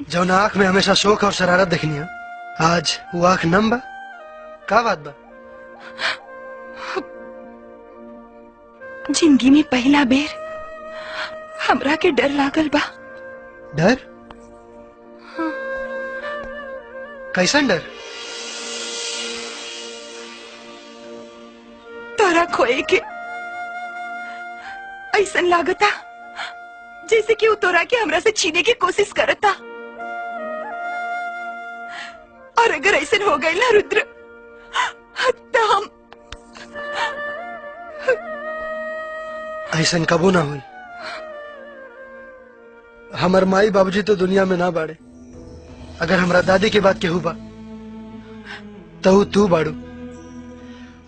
जो ना आंख में हमेशा शोक और शरारत देखनी है, आज वो आंख नम बा। का बात बा? जिंदगी में पहला बेर हमरा के डर लागल बा। डर? कैसन डर? तोरा खोए के ऐसन लागता जैसे कि वो तोरा के हमरा से छीने की कोशिश करता। और अगर ऐसन हो गई ना रुद्र, तो हम ऐसन कबू ना हुई। हमार माई बाबूजी तो दुनिया में ना बाड़े। अगर हमरा दादी के बात केहू बा तो तू बाड़ू,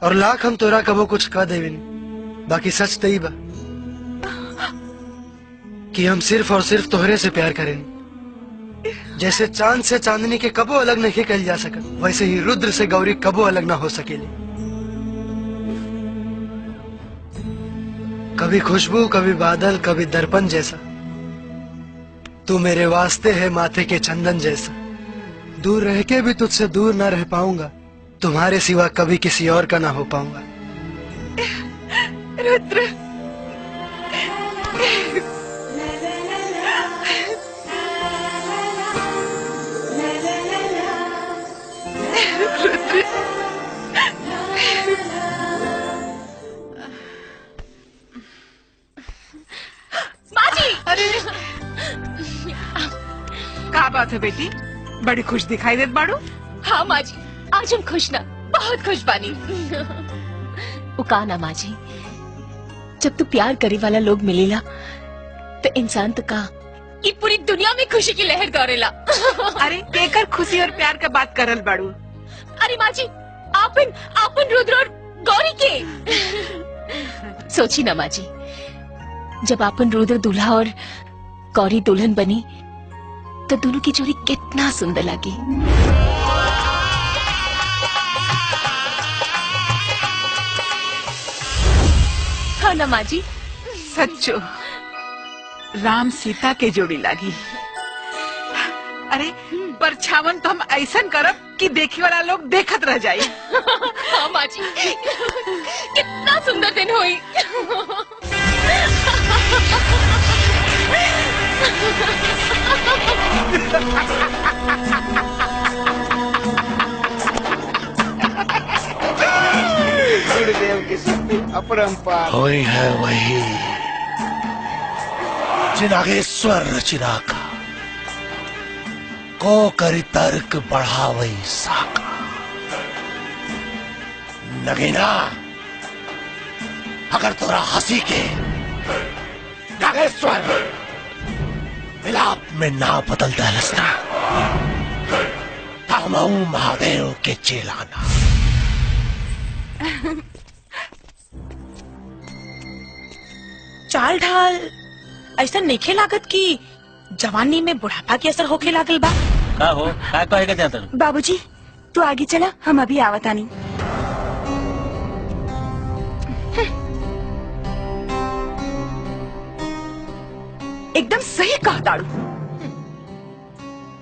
और लाख हम तोरा कबो कुछ कह देविनी। बाकी सच तई बा कि हम सिर्फ और सिर्फ तोहरे से प्यार करेंगे। जैसे चांद से चांदनी के कबो अलग नहीं कल जा सका, वैसे ही रुद्र से गौरी कबो अलग ना हो सकेली। कभी खुशबू, कभी बादल, कभी दर्पण जैसा तू मेरे वास्ते है माथे के चंदन जैसा। दूर रह के भी तुझसे दूर ना रह पाऊंगा, तुम्हारे सिवा कभी किसी और का ना हो पाऊंगा। रुद्र, माँ जी! अरे का बात है बेटी, बड़ी खुश दिखाई देत बाड़ू। हाँ माँ जी, आज हम खुश ना, बहुत खुश बानी। उकाना माँ जी, जब तू प्यार करे वाला लोग मिलेला तो इंसान तो का ये पूरी दुनिया में खुशी की लहर दौड़ेला। अरे केकर खुशी और प्यार का बात करल बाड़ू। अरे माँ जी, आपन रुद्र और गौरी के सोची ना माँ जी, जब आपन रुद्र दूल्हा और गौरी दुल्हन बनी तो दोनों की जोड़ी कितना सुंदर लगी। हाँ ना माँ जी? सच्चो राम सीता के जोड़ी लागी। अरे परछावन तो हम ऐसन करब कि देखे वाला लोग देखत रह जाए। हाँ माँ जी, कितना सुंदर दिन हुई। गुरुदेव की शक्ति अपरंपार। वही है वही जिनागेश्वर रचिराका को करी तर्क बढ़ावई साका। नगीना, अगर तोरा हंसी के नागेश्वर मिलाप में ना बदल दलसना, तामऊ महादेव के चेलाना। चाल ढाल ऐसा नहीं लागत कि जवानी में बुढ़ापा के असर होके लागल बा। का हो का कहेगा जाता है? बाबूजी तू आगे चला, हम अभी आवतानी। एकदम सही कहा दाड़ू।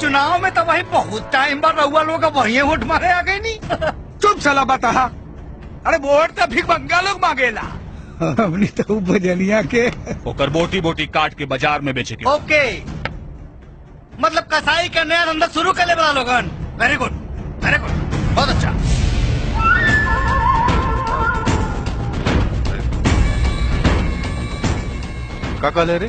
चुनाव में तो वही बहुत टाइम बाद रहुआ लोग वही वोट मारे आ गई नहीं। चुप चला बता। अरे वोट तो भीख मंगा लोग मांगेला। हमने तो बजनिया के ओकर बोटी बोटी काट के बाजार में बेचे के। ओके, मतलब कसाई का नया धंधा शुरू कर ले बड़ा लोगन। वेरी गुड, वेरी गुड, बहुत अच्छा। का कहले रे?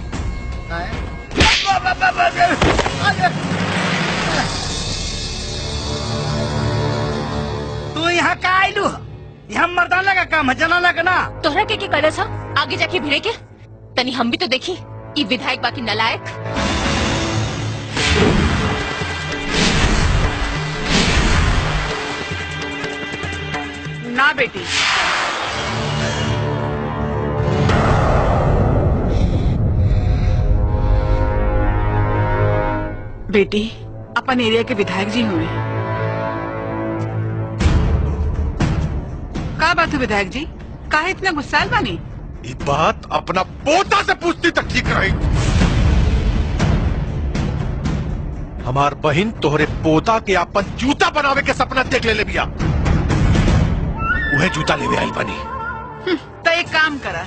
तू यहाँ का आयलू? यहाँ मर्दाना का काम है, जनाना का ना। तोहरा के करे था आगे जाके भिड़े के तनी हम भी तो देखी ये विधायक बाकी नलायक। ना बेटी, बेटी अपन एरिया के विधायक जी हुए। का बात है विधायक जी, काहे इतना गुस्साल बानी? ये बात अपना पोता से पूछती तक ठीक रही। हमार बहन तोहरे पोता के अपन जूता बनावे के सपना देख ले बिया। वह जूता लेवे आइल बनी। तो एक काम करा,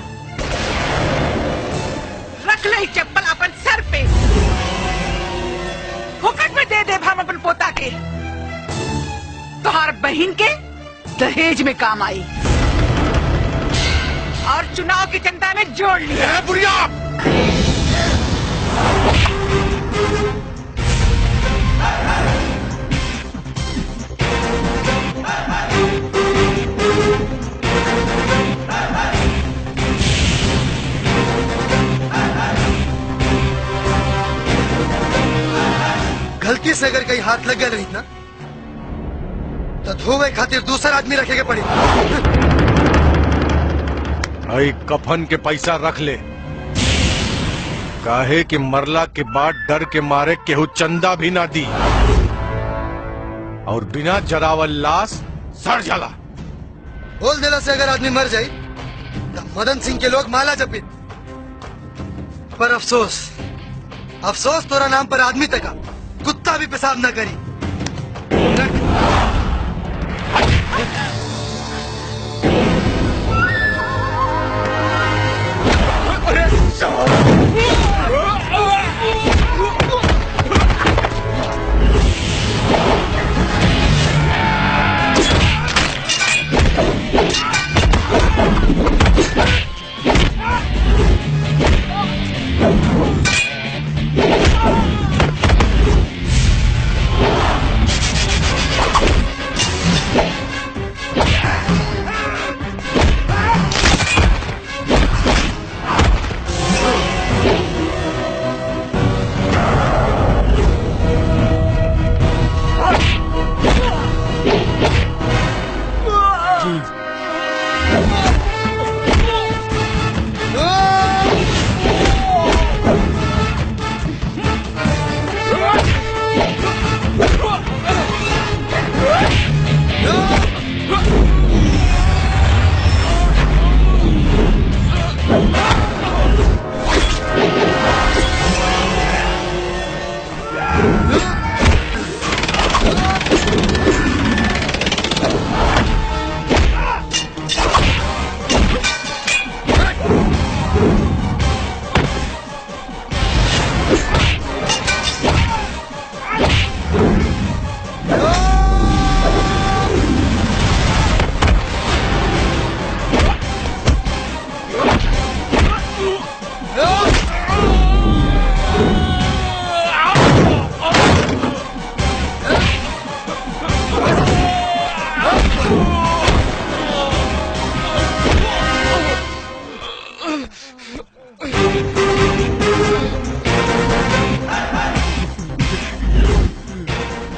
रख ले चप्पल अपन सर पे, फुकट में दे दे हम अपन पोता के। तोहार बहन के दहेज में काम आई और चुनाव की चिंता में जोड़ लिया। बुढ़िया, गलती से अगर कहीं हाथ लग गया रही ना तो धोवे खातिर दूसरा आदमी रखेगा पड़ी। आई कफन के पैसा रख ले, काहे कि मरला के बाद डर के मारे केहू चंदा भी ना दी और बिना जरावल लाश सड़ जाला। बोल देला से अगर आदमी मर जाए तो मदन सिंह के लोग माला जपी। पर अफसोस, अफसोस तोरा नाम पर आदमी तक कुत्ता भी पेशाब न करी।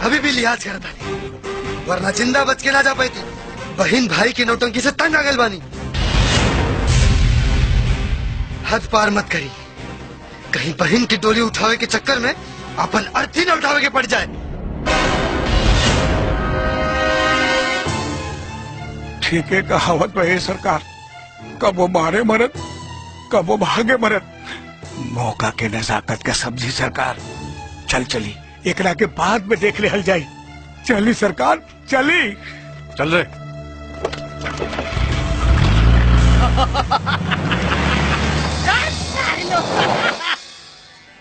अभी भी लिहाज करता नहीं, वरना जिंदा बच के ना जा पाई थी। बहन भाई की नौटंकी से तंग आ गई बानी। हद पार मत करी, कहीं बहन की डोली उठावे के चक्कर में अपन अर्थी न उठावे के पड़ जाए। ठीक है कहावत है सरकार, कब वो मारे मरद कब वो भागे मरद। मौका के नजाकत का सब्जी सरकार। चल चली एकरा के बाद में देख ले जाई। चली सरकार चली। चल रे।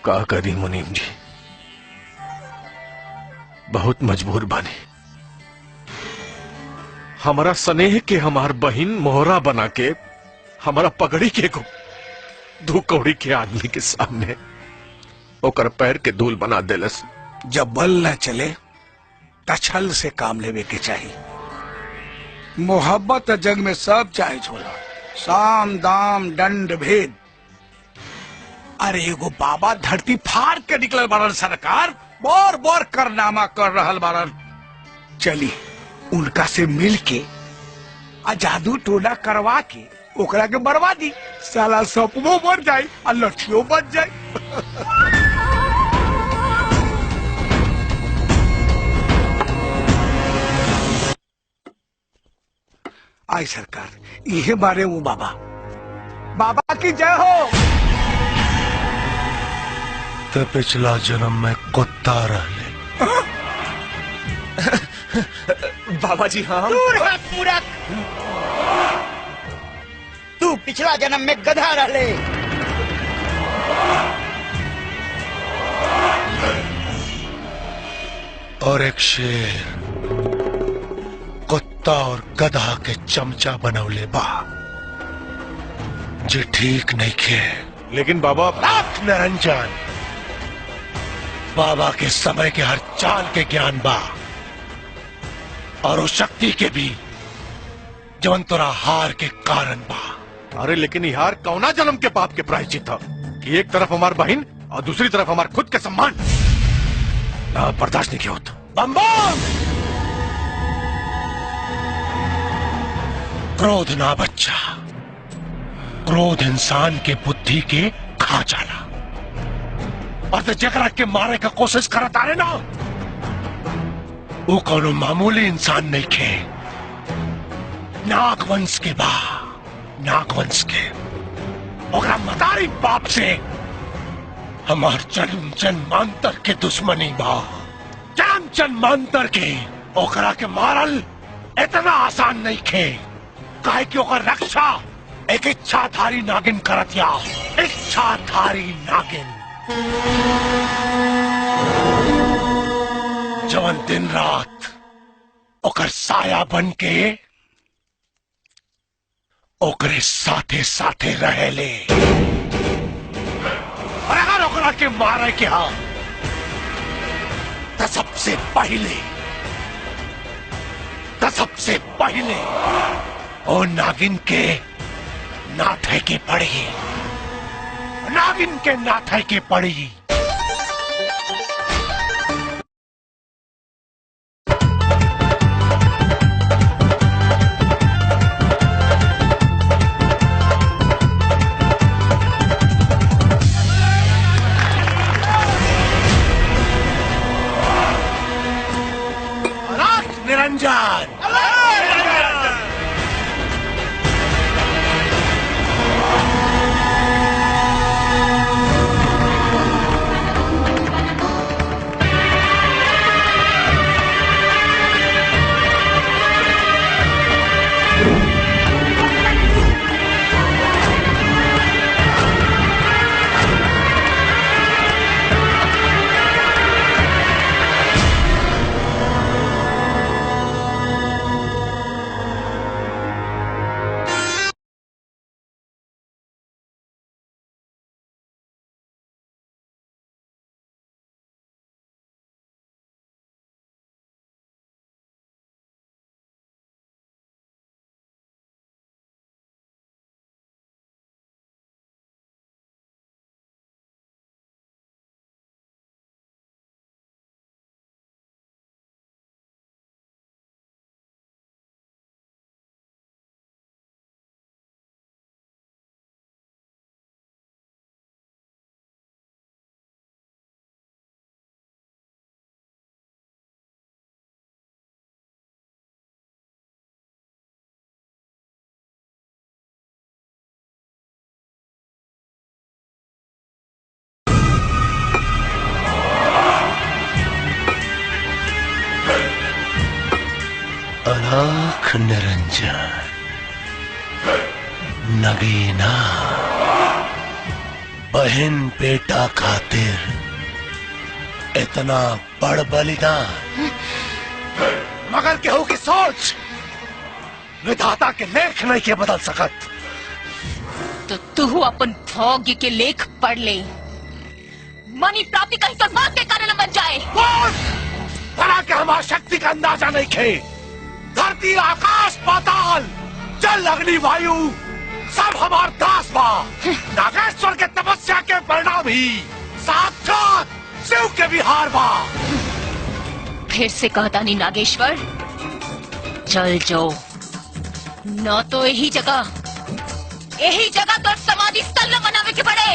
का करी मुनीम जी, बहुत मजबूर बानी। हमारा स्नेह के हमार बहिन मोहरा बना के हमारा पगड़ी के को दो कौड़ी के आदमी के सामने ओकर पैर के धूल बना देलस। जब बल न चले तछल से काम लेवे के चाहिए। मोहब्बत जग में सब जायज होला, साम दाम दंड भेद। अरे एगो बाबा धरती फाड़ के निकल बारन सरकार, बोर बोर करनामा कर रहल बारन। चली उनका से मिल के आ जादू टोना करवा के ओकरा के बर्बाद दी। साला सपनो बन जाए और लठियों बच जाए। आई सरकार यही बारे वो बाबा, बाबा की जय हो। तो पिछला जन्म में कुत्ता रहले। बाबा जी हाँ। दूर हाथ मूर्ख, तू पिछला जन्म में गधा रहले। और एक शेर कुत्ता और गधा के चमचा बनौले बा, जो ठीक नहीं खे। लेकिन बाबा निरंजन, बाबा के समय के हर चाल के ज्ञान बा और उस शक्ति के भी जवन तोरा हार के कारण बा। अरे लेकिन ये हार कौना जन्म के पाप के प्रायश्चित था कि एक तरफ हमार बहन और दूसरी तरफ हमार खुद के सम्मान ना बर्दाश्त नहीं किया होता। बम बम! क्रोध ना बच्चा, क्रोध इंसान के बुद्धि के खा जाला। और तो जकरा के मारे का कोशिश करत आ रहे ना, वो कोनो मामूली इंसान नहीं खे। नागवंश के बा, नागवंश के। ओकरा मदारी बाप से हमार जन्म जन्मांतर के दुश्मनी बा। जन्म जन्मांतर के ओकरा के मारल इतना आसान नहीं खे। काहे कि ओकर रक्षा एक इच्छाधारी नागिन करतिया। इच्छाधारी नागिन जवन दिन रात ओकर साया बन के ओकरे साथे साथे रहेले। और अगर ओकरा के मारे के हा तो सबसे पहले ओ नागिन के नाथे के पड़ी, नागिन के नाथे के पड़ी। निरंजन आलोक निरंजन नगीना बहन बेटा खातिर इतना बड़ बलिदान, मगर केहू की सोच विधाता के लेख नहीं के बदल सकत। तो तू अपन भाग्य के लेख पढ़ ले, मनी प्राप्ति कहीं तो मौत के कारण बन जाए। भला के हमारी शक्ति का अंदाजा नहीं खे। धरती आकाश पाताल जल अग्नि वायु सब हमार दास बा। नागेश्वर के तपस्या के परिणाम ही साक्षात शिव के विहार बा। फिर से कहता नहीं नागेश्वर, चल जाओ, न तो यही जगह तो समाधि स्थल न बनावे के पड़े।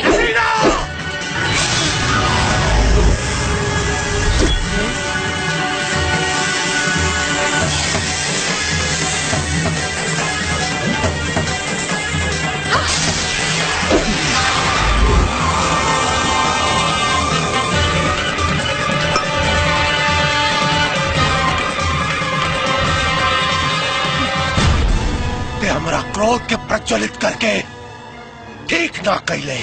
हमारा क्रोध के प्रज्वलित करके ठीक ना कैले।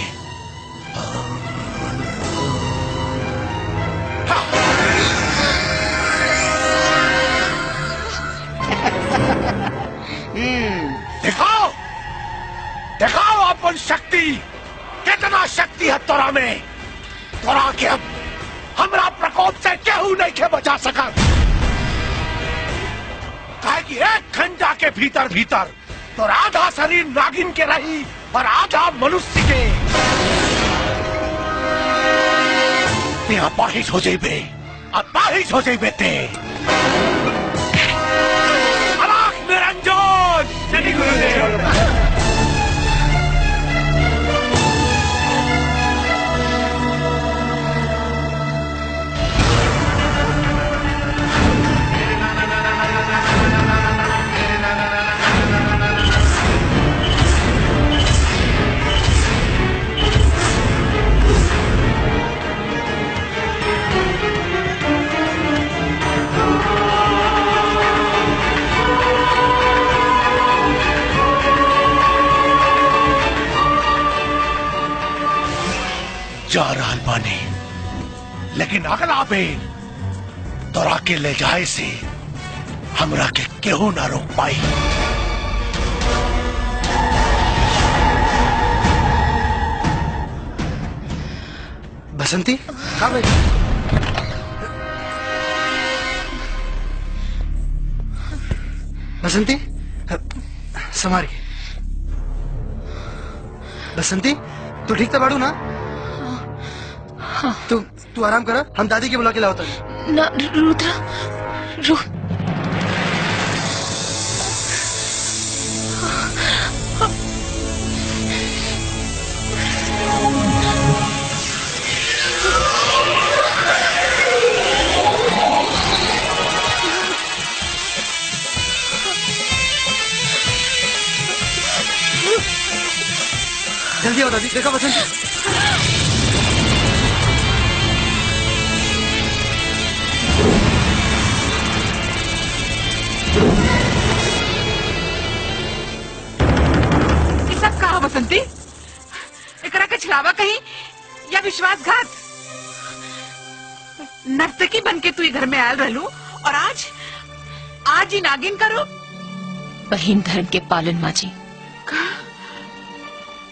दिखाओ दिखाओ अपन शक्ति, कितना शक्ति है तोरा में। तोरा के अब हमरा प्रकोप से केहू नहीं के बचा सका। काहे कि एक खंजा के भीतर भीतर तो आधा शरीर नागिन के रही और आधा मनुष्य के। ते अपाहिज हो जाइबे, अपाहिज हो जाइबे ते। आलोक निरंजन श्री गुरुदेव। जा रहा बानी, लेकिन अगला बेर तोरा के ले जाए से हमरा के केहू ना रोक पाई। बसंती कहाँ भाई? बसंती संभाल के। बसंती तू ठीक था बाड़ू ना? तू आराम करा, हम दादी के बुला के लाओ तारी। ना रुद्र, जल्दी आओ दादी, देखा बसंती। बसंती एकरा के छलावा कहीं या विश्वासघात। नर्तकी बन के तू घर में आयल रहलू और आज ही नागिन करो। बहिन धर्म के पालन माजी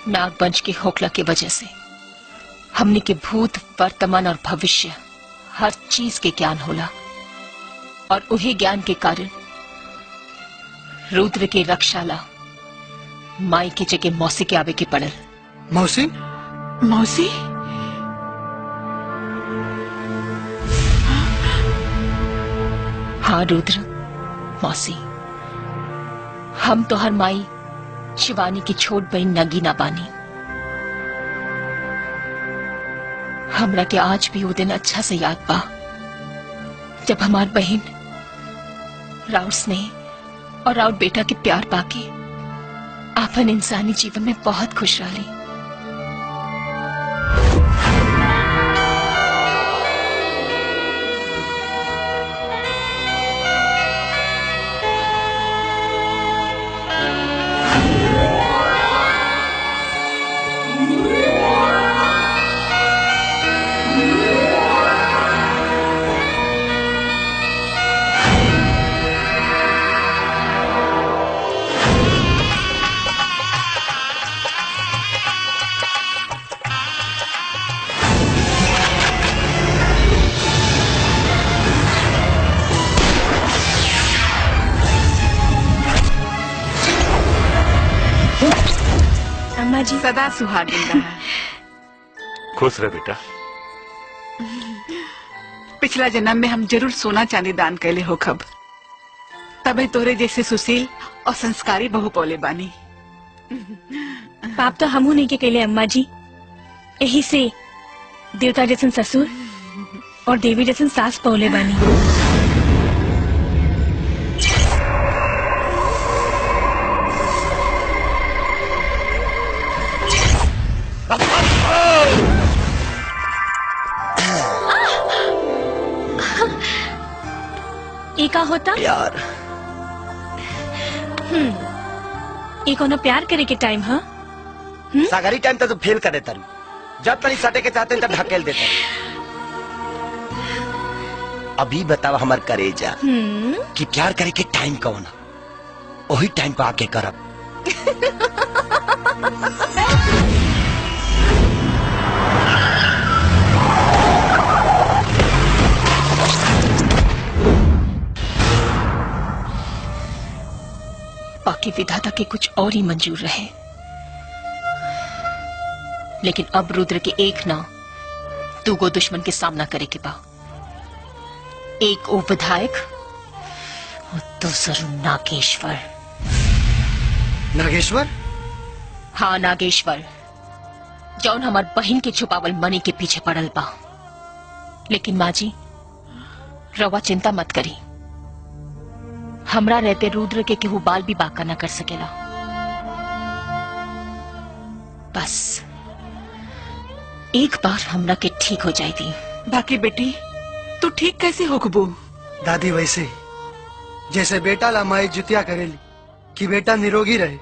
नागवंश के होकला के वजह से हमने के भूत वर्तमान और भविष्य हर चीज के ज्ञान होला और उही ज्ञान के कारण रुद्र के रक्षाला माई के जगह मौसी के आवे के पड़ल। मौसी? मौसी? हाँ रुद्र, मौसी। हम तो हर माई शिवानी की छोट बहन नगीना बानी। हमरा के आज भी वो दिन अच्छा से याद बा जब हमार बहन राउत स्नेह और राउत बेटा के प्यार पाके आपन इंसानी जीवन में बहुत खुश रही। अम्मा जी। सदा सुहागिन रहा। खुश रह बेटा। पिछला जन्म में हम जरूर सोना चांदी दान कैले हो खब, तबे तोरे जैसे सुशील और संस्कारी बहू पौले बानी। पाप तो हमू नहीं के कैले अम्मा जी, यही से देवता जैसन ससुर और देवी जैसन सास पौले बानी। ये का होता प्यार। ये कोनो प्यार करे के टाइम है? सागरी टाइम तो फेल कर देता रू, जब तक सटे के चाहते तब ढकेल देता। अभी बताओ हमार करेजा कि प्यार करे के टाइम कौन, वही टाइम पे आके करब। बाकी विधाता के कुछ और ही मंजूर रहे, लेकिन अब रुद्र के एक ना दो गो दुश्मन के सामना करे के बा। एक ओ विधायक और दूसरा नागेश्वर। नागेश्वर? हाँ नागेश्वर, जौन हमार बहन के छुपावल मनी के पीछे पड़ल बा। लेकिन माँ जी रवा चिंता मत करी, हमरा रहते रुद्र के केहू बाल भी बाका न कर सकेला। बस एक बार हमरा के ठीक हो जाए दी। बाकी बेटी तू ठीक कैसे हो कबू? दादी वैसे जैसे बेटा ला माई जुतिया करेली कि बेटा निरोगी रहे,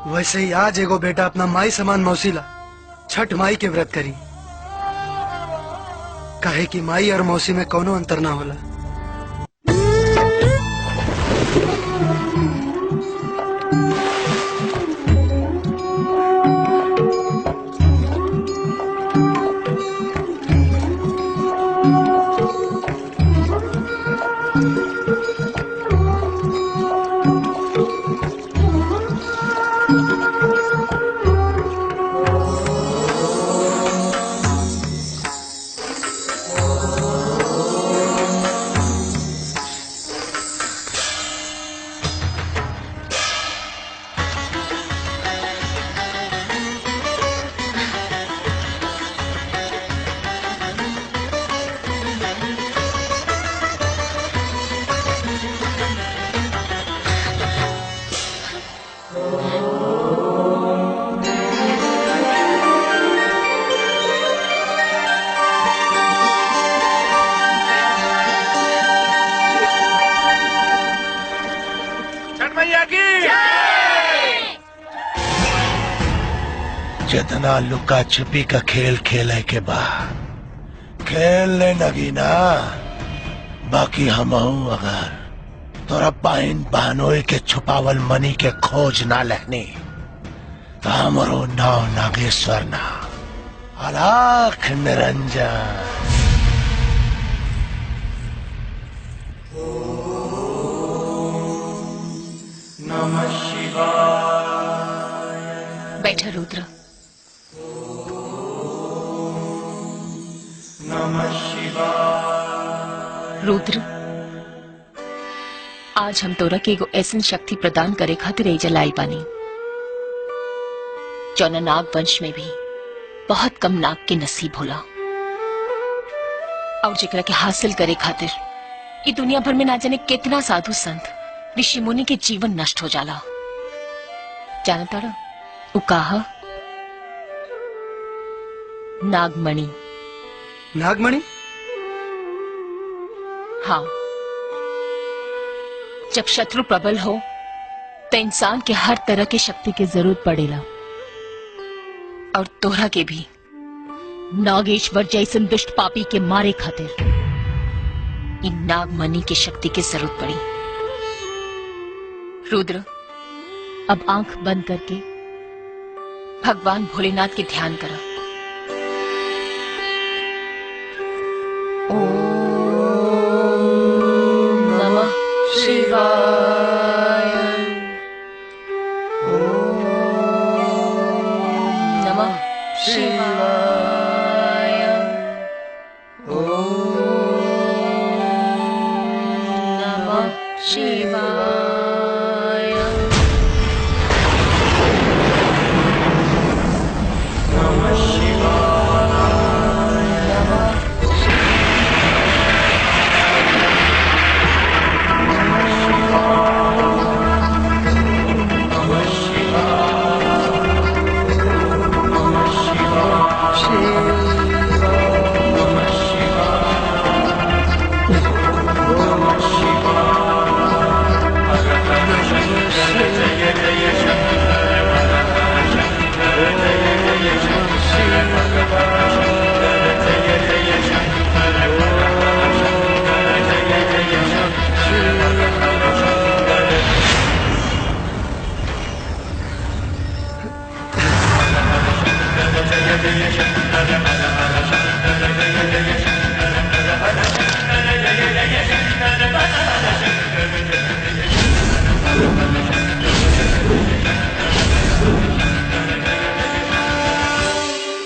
वैसे ही आज एगो बेटा अपना माई समान मौसीला छठ माई के व्रत करी, काहे कि माई और मौसी में कोनो अंतर ना होला। जितना लुका छुपी का खेल खेले के बाद खेलने लगी ना, बाकी हम अगर तोरा बहन बहनोई के छुपावल मनी के खोज ना लेनी तो हमरो नाव नागेश्वर ना अलाख निरंजन। नमः शिवाय। बैठा रुद्र। नमः शिवाय। रुद्र, आज हम तोरा के एगो ऐसन शक्ति प्रदान करे खातिर एजा लाई बानी जौना नाग वंश में भी बहुत कम नाग के नसीब होला, और जेकरा के हासिल करे खातिर ये दुनिया भर में ना जाने कितना साधु संत ऋषि मुनि के जीवन नष्ट हो जाला। जानता रहा उ कहा नागमणि। नागमणि? हाँ, जब शत्रु प्रबल हो तो इंसान के हर तरह की शक्ति की जरूरत पड़ेला, और तोहरा के भी नागेश्वर जैसन दुष्ट पापी के मारे खातिर इन नागमणि की शक्ति की जरूरत पड़ी। रुद्र, अब आंख बंद करके भगवान भोलेनाथ के ध्यान करो। ओम नमः शिवाय। ओम शिवाय। ओम नमः शिवाय। नमः शिवाय।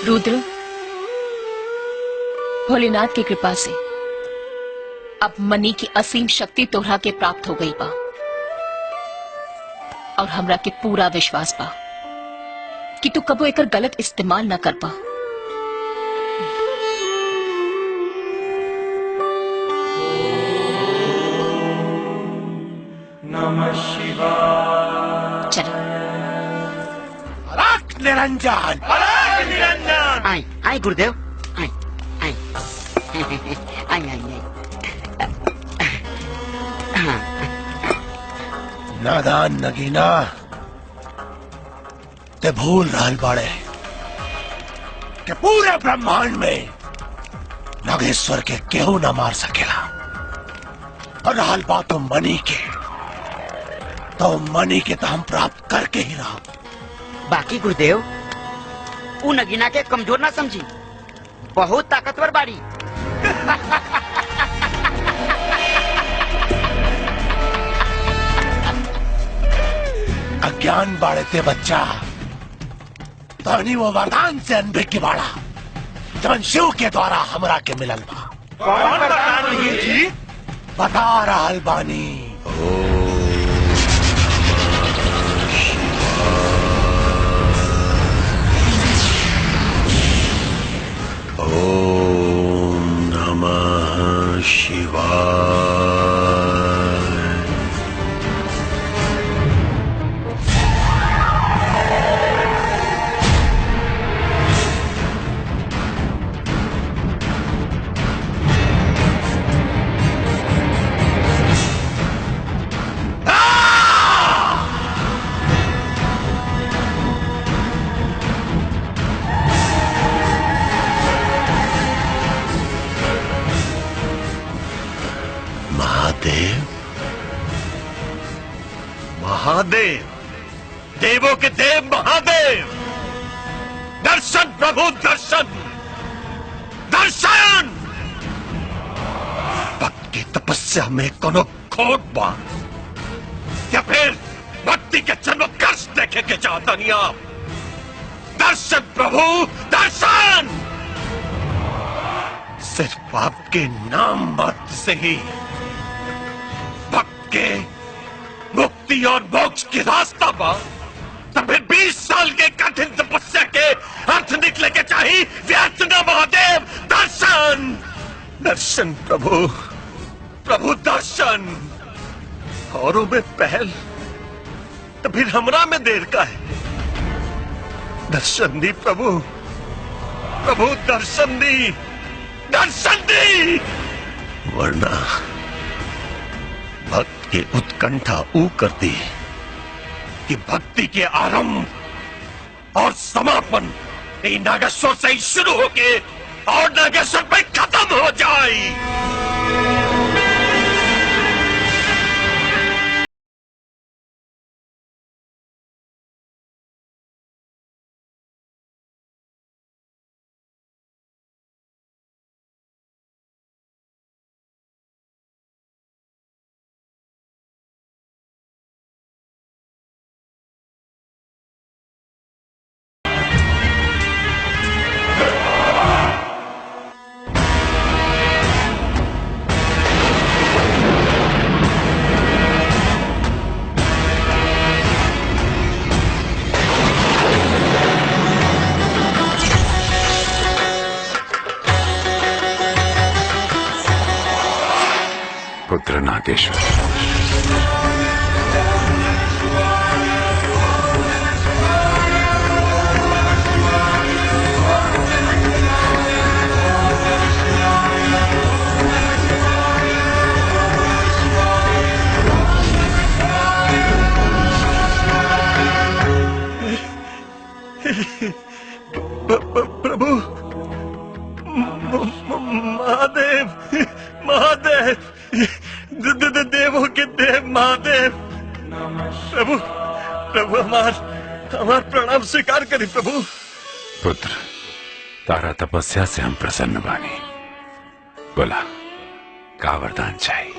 रुद्र, भोलेनाथ की कृपा से अब मनी की असीम शक्ति तोहरा के प्राप्त हो गई बा और हमरा के पूरा विश्वास बा कि तू कबो एकर गलत इस्तेमाल न कर पा। नमः शिवाय। चलो निरंजन, निरंजन। आई आई गुरुदेव, आई आई आई आई आई। हाँ। नादान नगीना, ते भूल रहल बाड़े कि पूरे ब्रह्मांड में नागेश्वर के केहू न मार सकेला। और रहल बात तो मनी के तो हम प्राप्त करके ही रहा। बाकी गुरुदेव, उ नगीना के कमजोर ना समझी, बहुत ताकतवर बाड़ी। अज्ञान बाड़े ते बच्चा, तानी वो वरदान से अनभिज्ञ बाड़ा जौन शिव के द्वारा हमरा के मिलल बा। कौन वरदान जी? बता रहल बानी। ओम नमः शिवाय। महादेव, देवों के देव महादेव, दर्शन प्रभु दर्शन, दर्शन। भक्त की तपस्या में कोनो खोट बा या फिर भक्ति के जन्म कष्ट देखे के चाहता नहीं आप? दर्शन प्रभु दर्शन। सिर्फ आपके नाम मात्र से ही भक्त के मुक्ति और मोक्ष की रास्ता बा। तब फिर 20 साल के कठिन तपस्या के अर्थ निकले के चाहिए व्यर्थ न महादेव। दर्शन दर्शन प्रभु प्रभु दर्शन। औरों में पहल तो फिर हमरा में देर का है। दर्शन दी प्रभु प्रभु, दर्शन दी दर्शन दी, वरना भक्त की उत्कंठा ऊ करती कि भक्ति के आरंभ और समापन नागेश्वर से ही शुरू होके और नागेश्वर पे खत्म हो जाए। नागेश्वर। प्रभु महादेव महादेव देवों के देव महादेव प्रभु प्रभु हमार प्रणाम स्वीकार करी प्रभु। पुत्र, तारा तपस्या से हम प्रसन्न बानी। बोला, का वरदान चाहिए?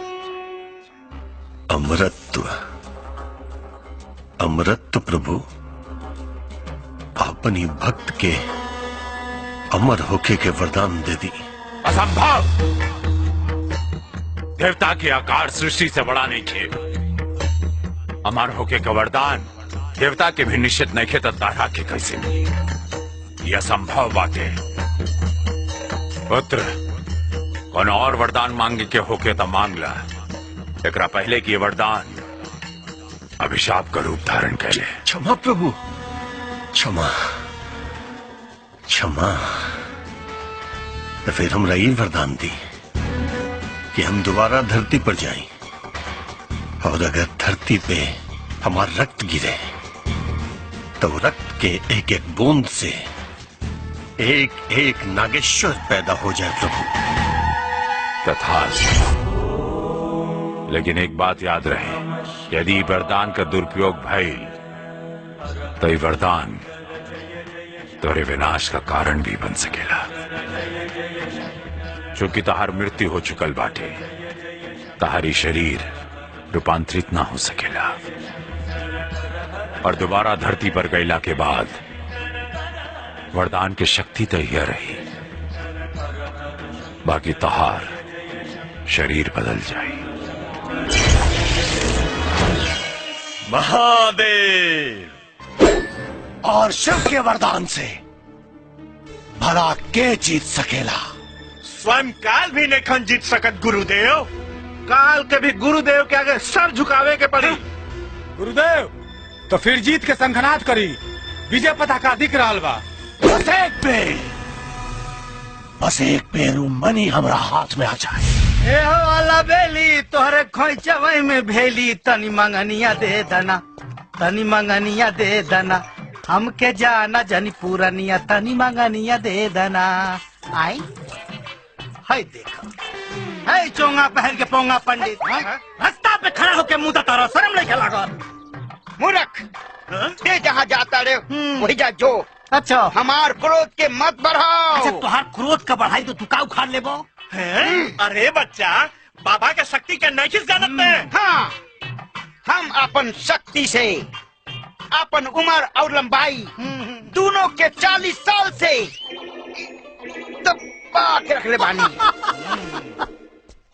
अमरत्व अमरत्व प्रभु, अपनी भक्त के अमर होके के वरदान दे दी। असंभव! देवता के आकार सृष्टि से बड़ा नहीं थे। अमर होके का वरदान देवता के भी निश्चित नहीं थे, तो तारा के कैसे मिली? यह असंभव बात है। पुत्र, कौन और वरदान मांगे के होके तो मांग ला। एकरा पहले की वरदान अभिशाप का रूप धारण करे। क्षमा प्रभु, क्षमा क्षमा। तो फिर हमरा ये वरदान दी कि हम दोबारा धरती पर जाएं, और अगर धरती पे हमारा रक्त गिरे तो रक्त के एक एक बूंद से एक एक नागेश्वर पैदा हो जाए प्रभु। तथास्तु। लेकिन एक बात याद रहे, यदि वरदान का दुरुपयोग भइल तो ये वरदान तोरे विनाश का कारण भी बन सकेला। चूंकि तहार मृत्यु हो चुकल बाटे, तहारी शरीर रूपांतरित ना हो सकेला, और दोबारा धरती पर गईला के बाद वरदान की शक्ति तो यह रही, बाकी तहार शरीर बदल जाए। महादेव, और शिव के वरदान से भला के जीत सकेला? स्वयं काल भी नहीं जीत सकत गुरुदेव। काल के भी गुरुदेव के आगे सर झुकावे के पड़ी। गुरुदेव, तो फिर जीत के संखनाद करी। विजय पताका दिख रहा बा। बस एक पेरू मनी हमरा हाथ में आ जाए। ए हो वाला बेली, तोहरे खोइचवई में भेली, तनी मंगनिया दे दना, तनी मंगनिया दे दना, हमके जाना जनी पूरनिया, तनी मंगनिया दे दना। आई हाय देखो, है चोंगा पहन के पोंगा पंडित रास्ता पे खड़ा होके मुंह तारा, शर्म नहीं लागल? मूर्ख, ते जहाँ जाता रे वही जा जो। अच्छा, हमार क्रोध के मत बढ़ाओ। अच्छा, तुहार क्रोध का बढ़ाई तो तू का उखाड़ लेबो? अरे बच्चा, बाबा के शक्ति के नहीं जानत में। हाँ, हम अपन शक्ति से अपन उम्र और लंबाई दोनों के 40 साल से दबा के रख ले बानी।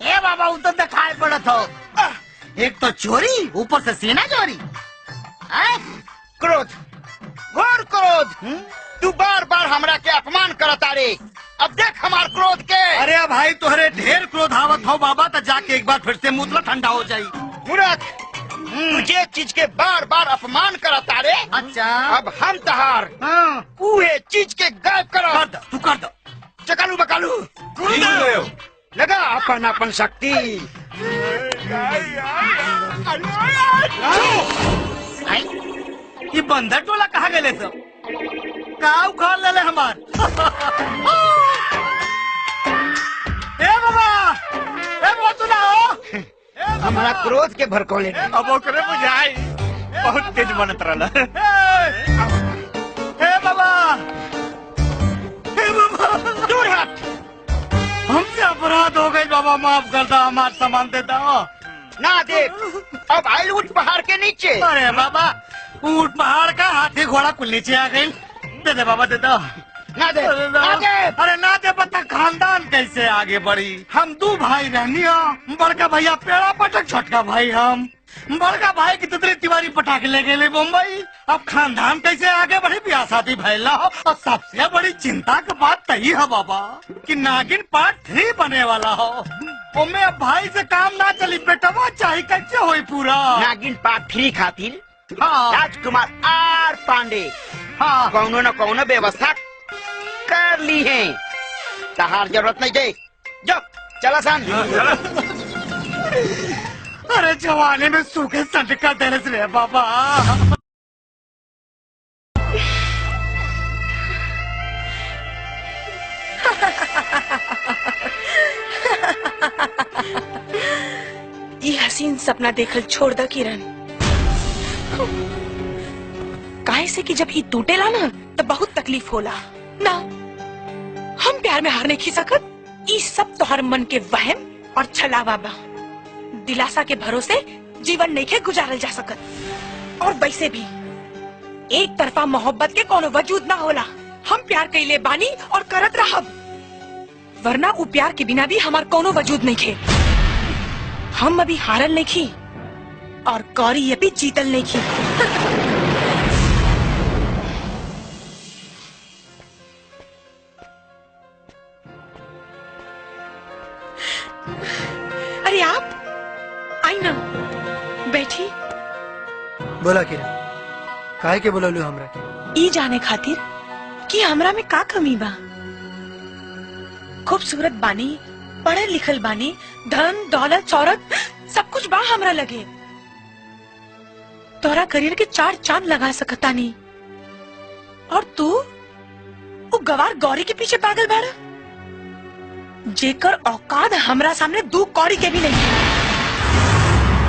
ए बाबा, वो तो दिखाई पड़त हो। एक तो चोरी, ऊपर से सेना चोरी। क्रोध, घोर क्रोध। तू बार बार हमरा के अपमान करता रे। अब देख हमार क्रोध के। अरे भाई, तुहरे ढेर क्रोध आवत हो बाबा, तो जाके एक बार फिर से मुतला ठंडा हो जाई। मूर्ख, तुझे चीज के बार बार अपमान करता रे। अच्छा, अब हम तहार उहे चीज के गायब करो। तू कर दो। चकालू बकालू। गुरुदेव, लगा अपन अपन शक्ति। ये बंदर टोला कहाँ गए सब? का उखाड़ ले हमार? ए बाबा तू ना हो? हमारा क्रोध के भड़कौले। अब ओकरे बुझाई बहुत तेज बनत रहला। हे बाबा, दूर हट। हमसे अपराध हो गई बाबा, माफ कर दो, हमारा सामान दे दो। ना दे, अब आइल उठ पहाड़ के नीचे। अरे बाबा, ऊंट पहाड़ का, हाथी घोड़ा कुल नीचे आ गई। दे दे बाबा, दे दो। ना दे, ना दे। अरे ना दे, पता खानदान कैसे आगे बढ़ी? हम 2 भाई रहनी हो। बड़का भैया पेड़ा पटक, छोटका भाई हम। बड़का भाई की तितली तिवारी पटाखे ले गए मुंबई। अब खानदान कैसे आगे बढ़ी? ब्याह शादी भैला हो। और सबसे बड़ी चिंता की बात तही है बाबा कि नागिन पार्ट 3 बने वाला हो। ओमे अब भाई से काम ना चली बेटवा, चाहे कैसे होई पूरा नागिन पार्ट 3 खातिर राजकुमार आर पांडे कौनो न कौनो व्यवस्था कर ली है। तहार जरूरत नहीं दे, जो चला सन। अरे जवानी में सूखे संटका देने से बाबा। ये हसीन सपना देखल छोड़ द किरण, काहे से कि जब ये टूटेला ना तो बहुत तकलीफ होला ना। हम प्यार में हार नहीं खी सकत, ये सब तोहर मन के वहम और छलावा बा। दिलासा के भरोसे जीवन नहीं के गुजारल जा सकत। और वैसे भी एक तरफा मोहब्बत के कोनो वजूद ना होला। हम प्यार कइले बानी और करत रहब, वरना वो प्यार के बिना भी हमार कोनो वजूद नहीं खे। हम अभी हारल नहीं खी और कौरी अभी जीतल नहीं खी। अरे आप आई ना, बैठी। बोला किरण, काहे के बोललू हमरा के? ई जाने खातिर कि हमरा में का कमी बा। खूबसूरत बानी, पढ़ल लिखल बानी, धन दौलत शौहरत सब कुछ बा हमरा लगे। तोरा करियर के 4 चांद लगा सकता नहीं, और तू वो गवार गौरी के पीछे पागल बाड़ा, जेकर औकात हमरा सामने 2 कौड़ी के भी नहीं।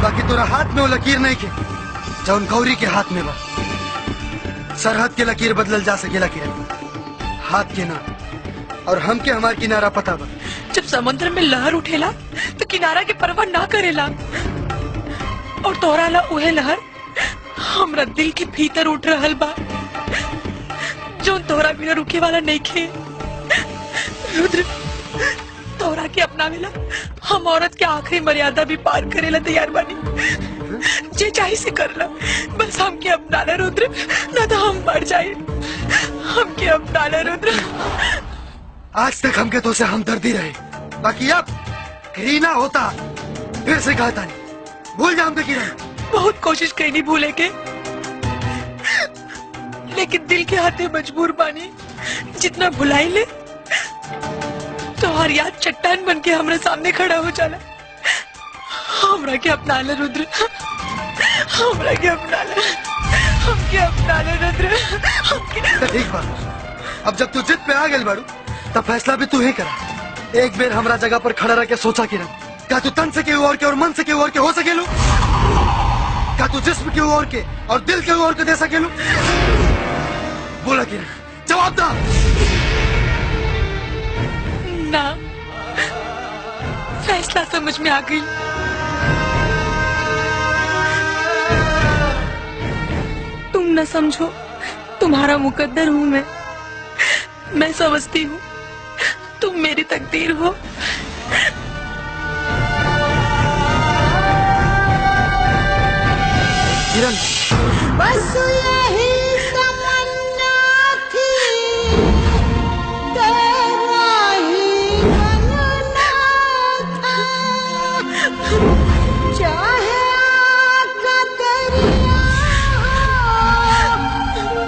बाकी तोरा हाथ में वो लकीर नहीं के जौन गौरी के हाथ में बा। सरहद के लकीर बदलल जा सकेला किरण, हाथ के ना। और हम के हमार किनारा पता बा। जब समुद्र में लहर उठेला तो किनारा के परवाह ना करेला, और तोरा ला उहे लहर हमरा दिल के भीतर उठ रहल बा, जो तोरा बिना रुके वाला नहीं खे। रुद्र, तोरा के अपना मिला हम औरत के आखिरी मर्यादा भी पार करेला तैयार बानी। जे चाहे से कर ला, बस हमके अपना ले रुद्र, ना तो हम मर जाए। हमके अपना ले रुद्र। आज तक हमके तो से हमदर्दी रहे, बाकी अब घृणा होता। फिर से कहता नहीं, भूल जा हमके किरण। बहुत कोशिश करी भूले के, लेकिन दिल के हाथे मजबूर बानी। जितना भुलाई ले तो हर याद चट्टान बन के हमारे सामने खड़ा हो जाला। हमरा के अपना ले रुद्र, हमरा के अपना ले, हमके अपना ले रुद्र, हमके। ठीक बात, अब जब तू जिद पे आ गई बाड़ू तब फैसला भी तू ही करा। एक बेर हमरा जगह पर खड़ा रह के सोचा किरण, क्या तू तन से केहू और के और मन से केहू और के हो सकेलू? क्या तू जिस्म केहू और के और दिल केहू और के दे सकेलू? बोला किरण, जवाब दा। ना, फैसला समझ में आ गई। तुम न समझो, तुम्हारा मुकद्दर हूँ मैं समझती हूँ तुम मेरी तकदीर हो। किरण, बस यही तमन्ना थी, तेरा ही बनना था। चाहे आका दरिया हो,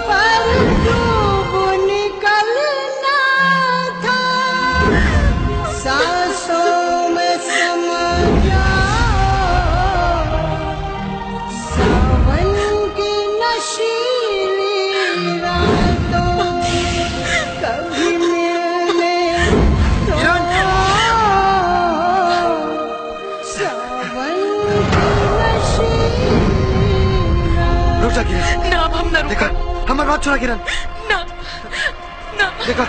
पर डूब निकलना था। सांसों में समा ना, हम ना देखा, हमारी बात सुना किरण। ना, ना। देखा,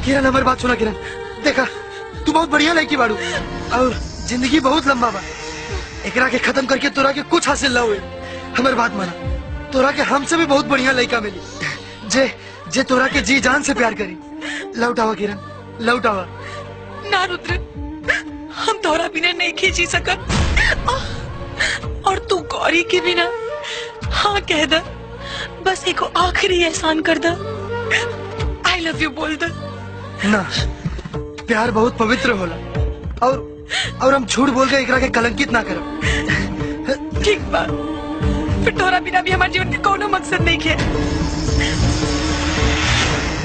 किरण हमारी बात सुना किरण। देखा, तू बहुत बढ़िया लड़की बाड़ू और जिंदगी बहुत लंबा बा। एकरा के खत्म करके तोरा के कुछ हासिल ना हुए। हमारी बात माना, तोरा के हमसे भी बहुत बढ़िया लड़का मिली जे तोरा के जी जान से प्यार करी। लौटावा किरण, लौटावा। ना रुद्र, हम तोरा बिना नहीं खींची सकत, और तू गौरी के बिना हाँ कह दे। बस एक आखिरी एहसान कर दे। आई आई लव यू बोल दे। ना, प्यार बहुत पवित्र होला और हम झूठ बोल के एकरा के कलंकित ना करब। ठीक बा, फिर तोरा बिना भी हमारे जीवन के कोनो मकसद नहीं है।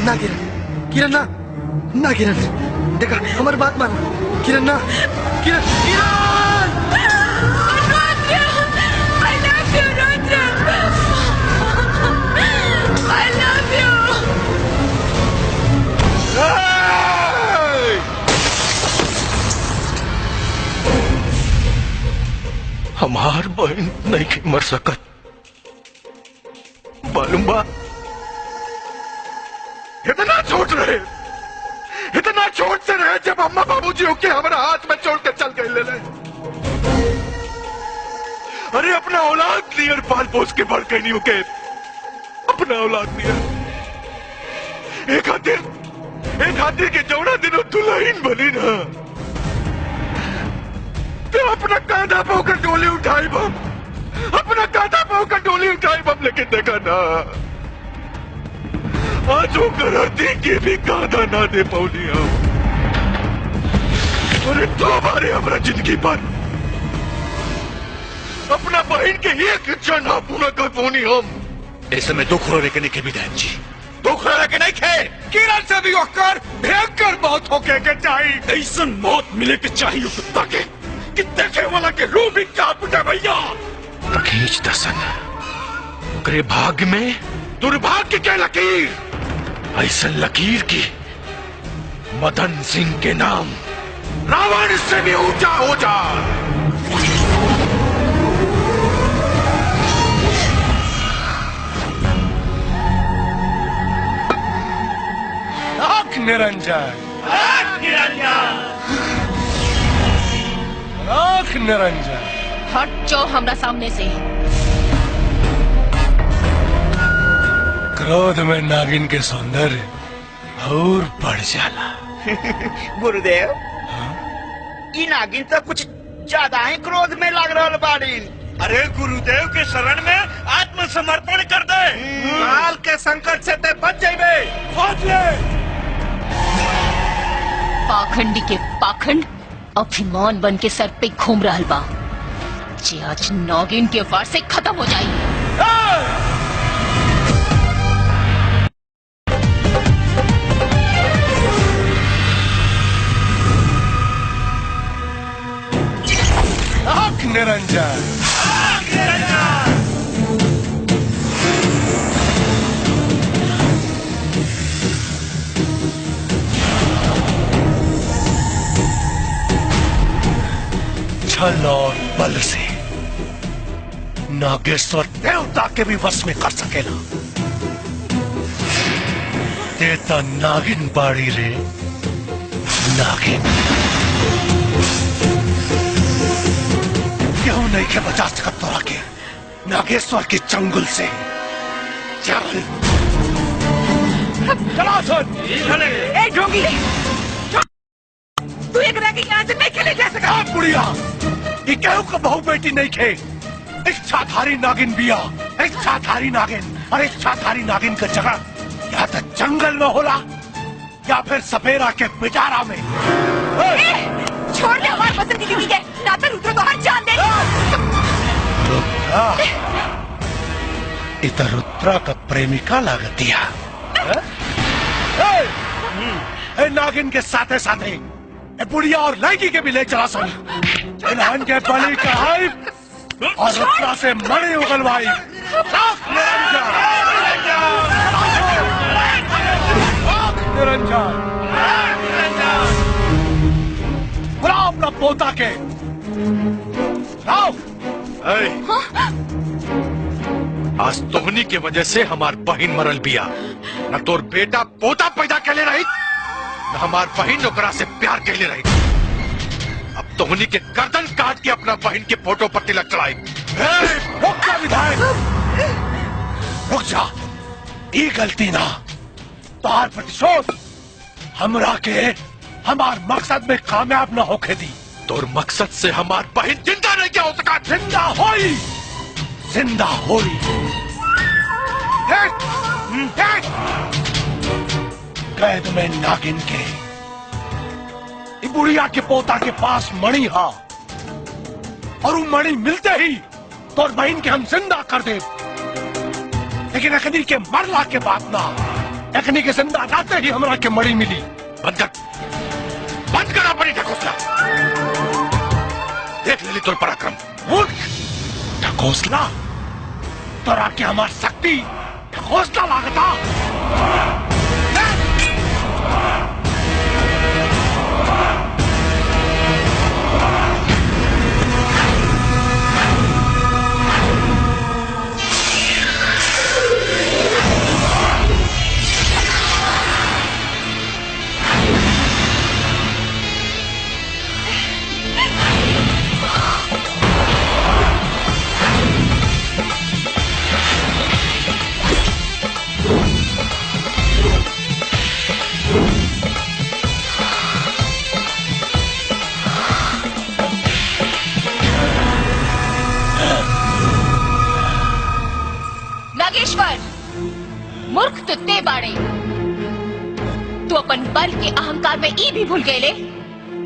ना किरण ना, ना किरण, देखा हमारी बात मान। किरण ना, किरण हमार बहन नहीं के मर सकत, मालूम बा? इतना छोट रहे, इतना छोट से रहे जब अम्मा बाबूजी होके हमारा हाथ में छोड़ के चल गए ले। अरे अपना औलाद नियर पाल पोस के बढ़ के नहीं होके, अपना औलाद नियर एक हाथी के जौना दिनों दुल्हन बनी ना, तो अपना कांधा पाकर डोली उठाई बम, अपना कांधा पाकर डोली उठाई बम, लेकिन देखा ना आज वो करती के भी कांधा ना दे पौनी हम। अरे दो बारे हमारा जिंदगी पर अपना बहन के एक इच्छा ना पूरा कर पौनी हम। ऐसे में दुख रो के नहीं के विधायक जी, दुख रो के नहीं खे। किरण से भी होकर भयंकर मौत होके के चाहिए। ऐसा मौत मिले के चाहिए कुत्ता के कि देखे वाला के रूह भी कांप उठे भैया। तकीज दसन करे भाग्य में दुर्भाग्य के लकीर, ऐसा लकीर की मदन सिंह के नाम रावण से भी ऊंचा हो जा। आंख निरंजन, आंख निरंजन, हट जाओ हमरा सामने से। क्रोध में नागिन के सौंदर्य और बढ़ जाला। गुरुदेव, ई नागिन तो कुछ ज्यादा ही क्रोध में लग रहा बाड़ी। अरे गुरुदेव के शरण में आत्मसमर्पण कर दे, काल के संकट से ते बच जाइबे। खोज ले पाखंडी के पाखंड अभिमान बन के सर पे घूम रहा बा, जे आज नागिन के वार से खत्म हो जाए। आंख निरंजन, छल और बल से नागेश्वर देवता के भी वश में कर सकेला। देता नागिन बाड़ी रे नागिन, क्यों नहीं के बचा सकत तोरा के नागेश्वर के चंगुल से। चल चला सुन। ए ढोंगी, तू एक रह यहाँ से नहीं खेले जा सका। बुढ़िया, ये कहू का बहू बेटी नहीं खे, इच्छाधारी नागिन बिया, इच्छाधारी नागिन। और इच्छाधारी नागिन का जगह या तो जंगल में होला या फिर सपेरा के पिटारा में। छोड़ दे हमारे पसंद की बीवी के, ना तो रुद्र तो हर जान देगा। इधर रुद्रा का प्रेमिका लागत दिया। नागिन के साथे साथे बुढ़िया और लड़की के भी ले चला सन। इन्हान के बलि कढ़ाई और रुद्रा से मणि उगलवाई। निरंजन, बुलाओ अपना पोता के। लाओ। आज तोहनी के वजह से हमार बहन मरल बिया, न तोर बेटा पोता पैदा के ले रही, न हमार बहन ओकरा से प्यार के ले रही। अब तोहनी के गर्दन काट के अपना बहन के फोटो पर तिलक चढ़ाई। रुक जा विधायक, रुक जा। ये गलती ना, तोहार प्रतिशोध हमरा के हमार मकसद में कामयाब न होके दी। तोर मकसद से हमार बहन जिंदा नहीं क्या हो सका? जिंदा होई, जिंदा होई। कैद में नागिन के ई बुढ़िया के पोता के पास मणि हा और वो मणि मिलते ही तोर बहन के हम जिंदा कर दे, लेकिन अखनी के मरला के बाद ना, अखनी के जिंदा जाते ही हमरा के मणि मिली। बंद करा पड़ी ढकोसला। देख ले तोर पराक्रम। मूर्ख ढकोसला, तोरा के हमार शक्ति ढकोसला लागता। नागेश्वर, मूर्ख तो ते बाड़े। तू अपन बल के अहंकार में ई भी भूल गए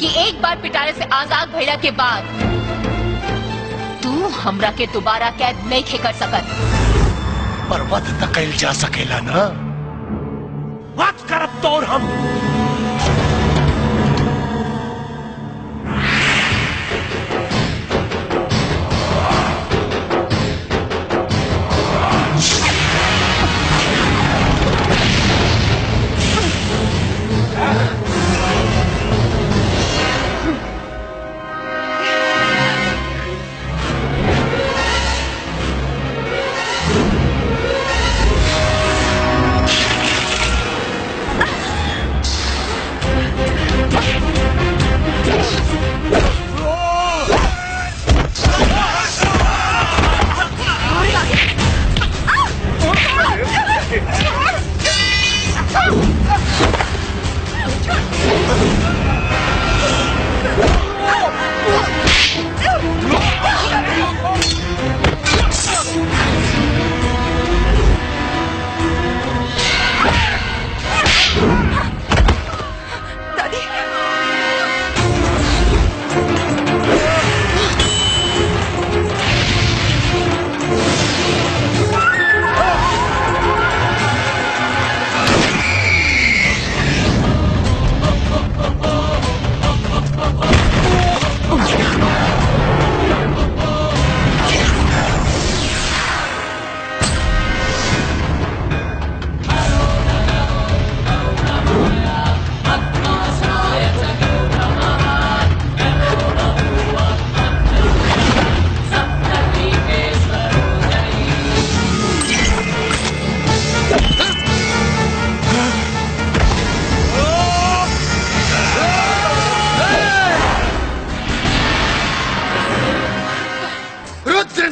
कि एक बार पिटारे से आजाद भइला के बाद तू हमरा के दोबारा कैद नहीं खे कर सकत। पर वध त कैल जा सकेला ना, वध करब तोर हम।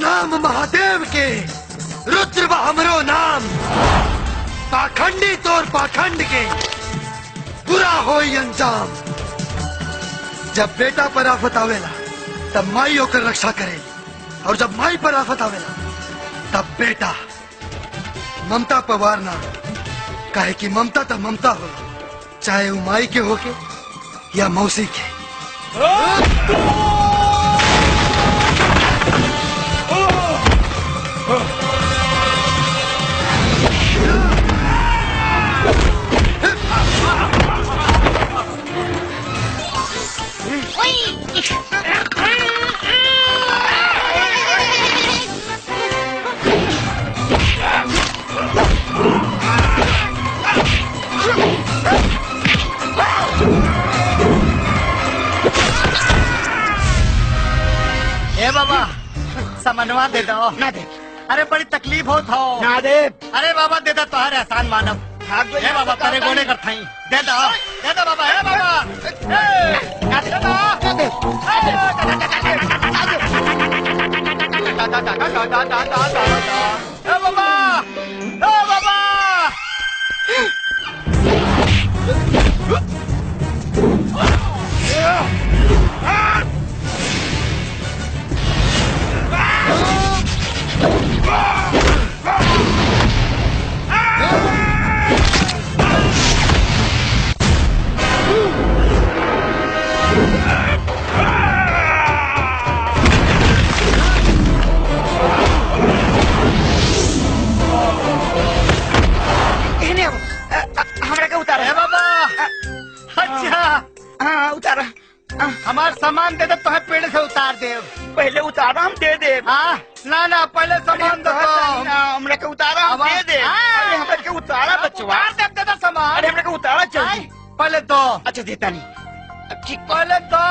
नाम महादेव के, रुद्र बा हमरो नाम। पाखंडी तोर पाखंड के बुरा होई अंजाम। जब बेटा पर आफत आवेला तब माई होकर रक्षा करे, और जब माई पर आफत आवेला तब बेटा ममता पर वार ना, काहे कि ममता तो ममता होला, चाहे वो माई के होके या मौसी के। ए बाबा समनवा दे दो। ना दे। अरे बड़ी तकलीफ हो था। ना दे। अरे बाबा दे दो, तुम्हारे एहसान मानव। ए बाबा तेरे गोने कर थाई। दे दो बाबा। ए बाबा दे दो। ए बाबा तो तुम्हें पेड़ से उतार दे। पहले उतारा हम दे दे। हाँ ना ना पहले सामान दो। हमने के उतारा हम दे दे। अरे हमने के उतारा बचवा दे दे सामान। अरे हमने के उतारा जल्दी। पहले दो। अच्छा देता नहीं। ठीक पहले दो।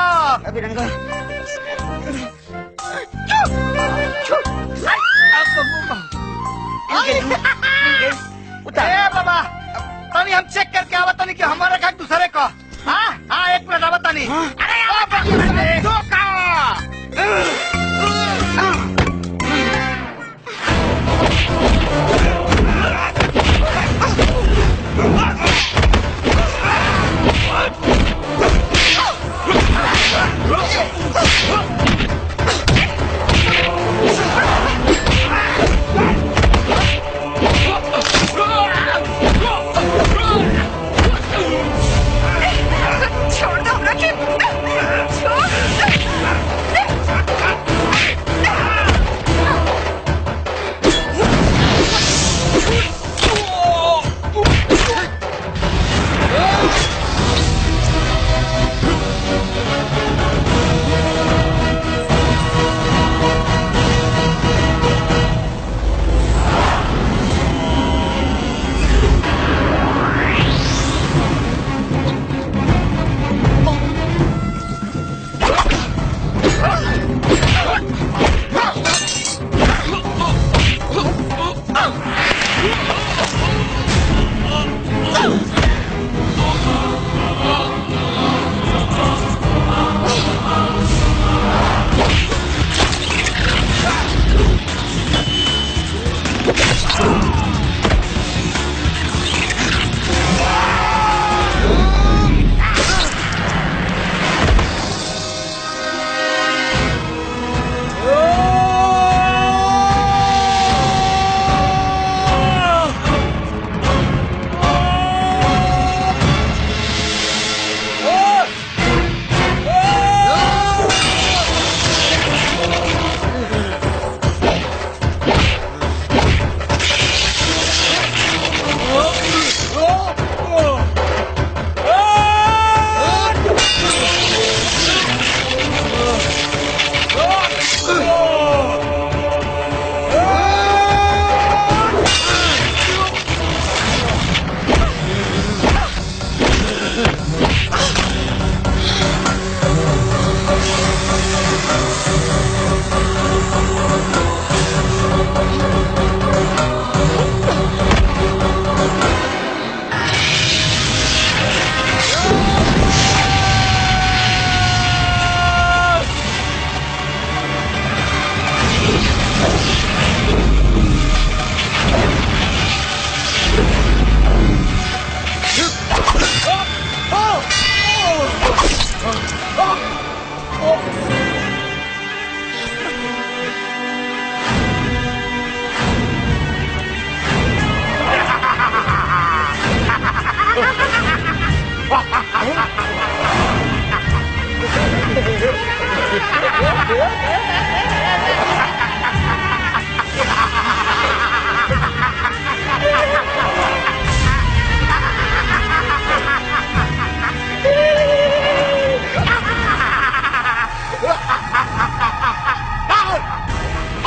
अभी रंगा उतार बाबा तनी हम चेक करके आवा तनी कि हमारा का दूसरे का। हाँ हाँ 1 मिनट आवा तनी। अरे धोखा। छोड़ दो हमरा के। छोड़।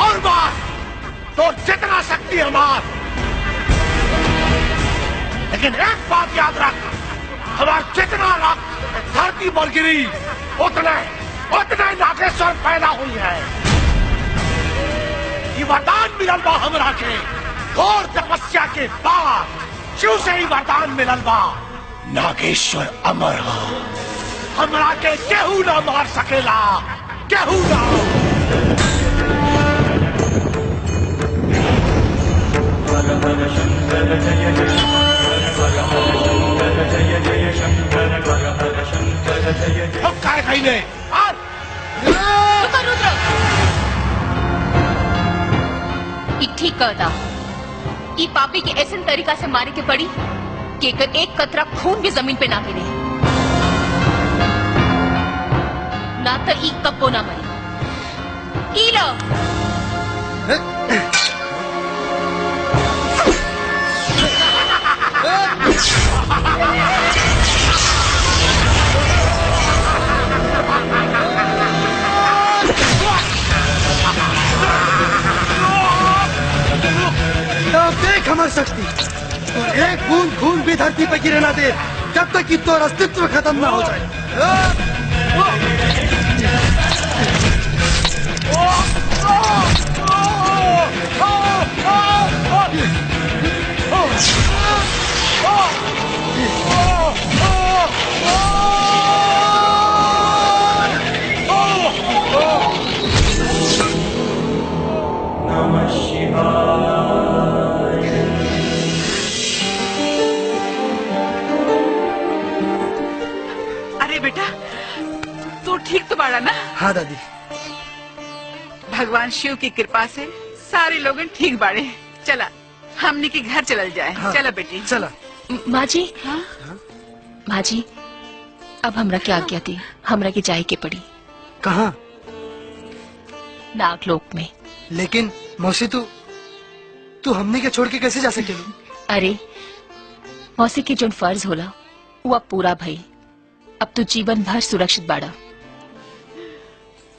और बात तो जितना शक्ति हमार, लेकिन एक बात याद रख, हमार जितना रक्त धरती पर गिरी उतने नागेश्वर पैदा हुई है। ये वरदान मिलल बा हमरा के घोर तपस्या के बाद, शिव से ही वरदान मिलल बा। नागेश्वर अमर हो, हमरा के केहू ना मार सकेला, केहू ना। अब काय कहीने ठीक कहता, ई पापी के ऐसे तरीका से मारे के पड़ी कि एक कतरा खून भी जमीन पे ना गिरे, ना तो ई कब्बो ना मरे। ई लो मर सकती तो एक बूंद खून भी धरती पर गिरे ना दे जब तक कि तो अस्तित्व खत्म ना हो जाए। अरे बेटा तू ठीक तो बाड़ा ना? हाँ दादी। भगवान शिव की कृपा से सारे लोग ठीक बाड़े। चला हमने के घर चलल जाए। हाँ। चला बेटी चला। माँ जी, माँ जी, अब हमरा क्या आज्ञा दी? हमरा की जाए के पड़ी। कहाँ? नागलोक में। लेकिन मौसी तू हमने के छोड़ के कैसे जा सकेलू? अरे मौसी की जोन फर्ज होला वो अब पूरा भई। अब तू जीवन भर सुरक्षित बाड़ा।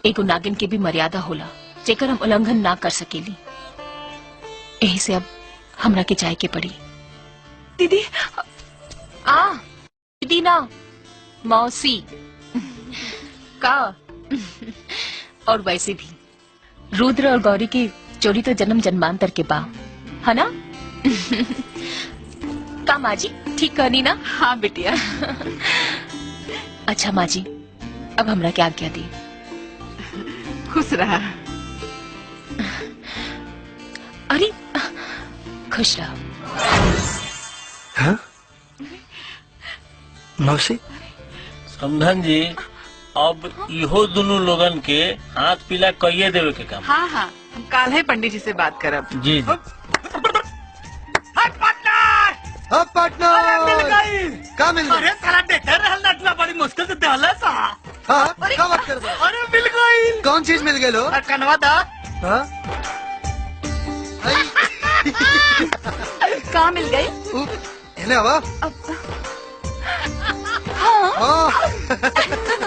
एगो नागिन के भी मर्यादा होला जेकर हम उल्लंघन ना कर सकेली। यही से अब हमरा के जाए के पड़ी। दीदी दीदी ना मौसी का। और वैसे भी रुद्र और गौरी की जोड़ी तो जन्म जन्मांतर के बा, है ना? का माँ जी ठीक करनी ना? हाँ बिटिया। अच्छा माँ जी, अब हमरा क्या आज्ञा दी? खुश रहा। अरे खुश रहा। हाँ? मौसी समधन जी, अब इहो दोनों लोगन के हाथ पीला कहिए देवे के काम। हाँ हाँ हम काल है पंडित जी से बात करब। जी जी। अब पार्टनर मिल गई। का मिल गई? अरे साला देते रहल नटला बड़ी मुश्किल से दहला सा। हाँ क्या बात कर रहे हो? अरे मिल गई। कौन चीज मिल गई लो? कनवा दा। हाँ? कहाँ मिल गई? इन्हें हवा? हाँ।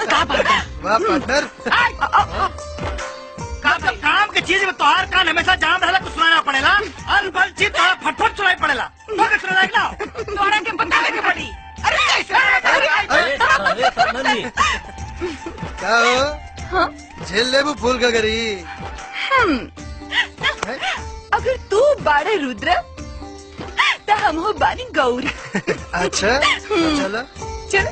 का बात है? वाह पार्टनर। काम के चीज में तोहार कान हमेशा जाम रहला कुछ सुनाना पड़ेला। अनबल चीज तोहार फटफट सुनाई पड़ेला। तो के सुनाई ना? तोहरा के बतावे के पड़ी। अरे कैसे? अरे समधन जी, क्या हो? झेल ले वो फूल का गरी। अगर तू बाड़े रुद्र तो हम हो बानी गौरी। अच्छा चलो चल।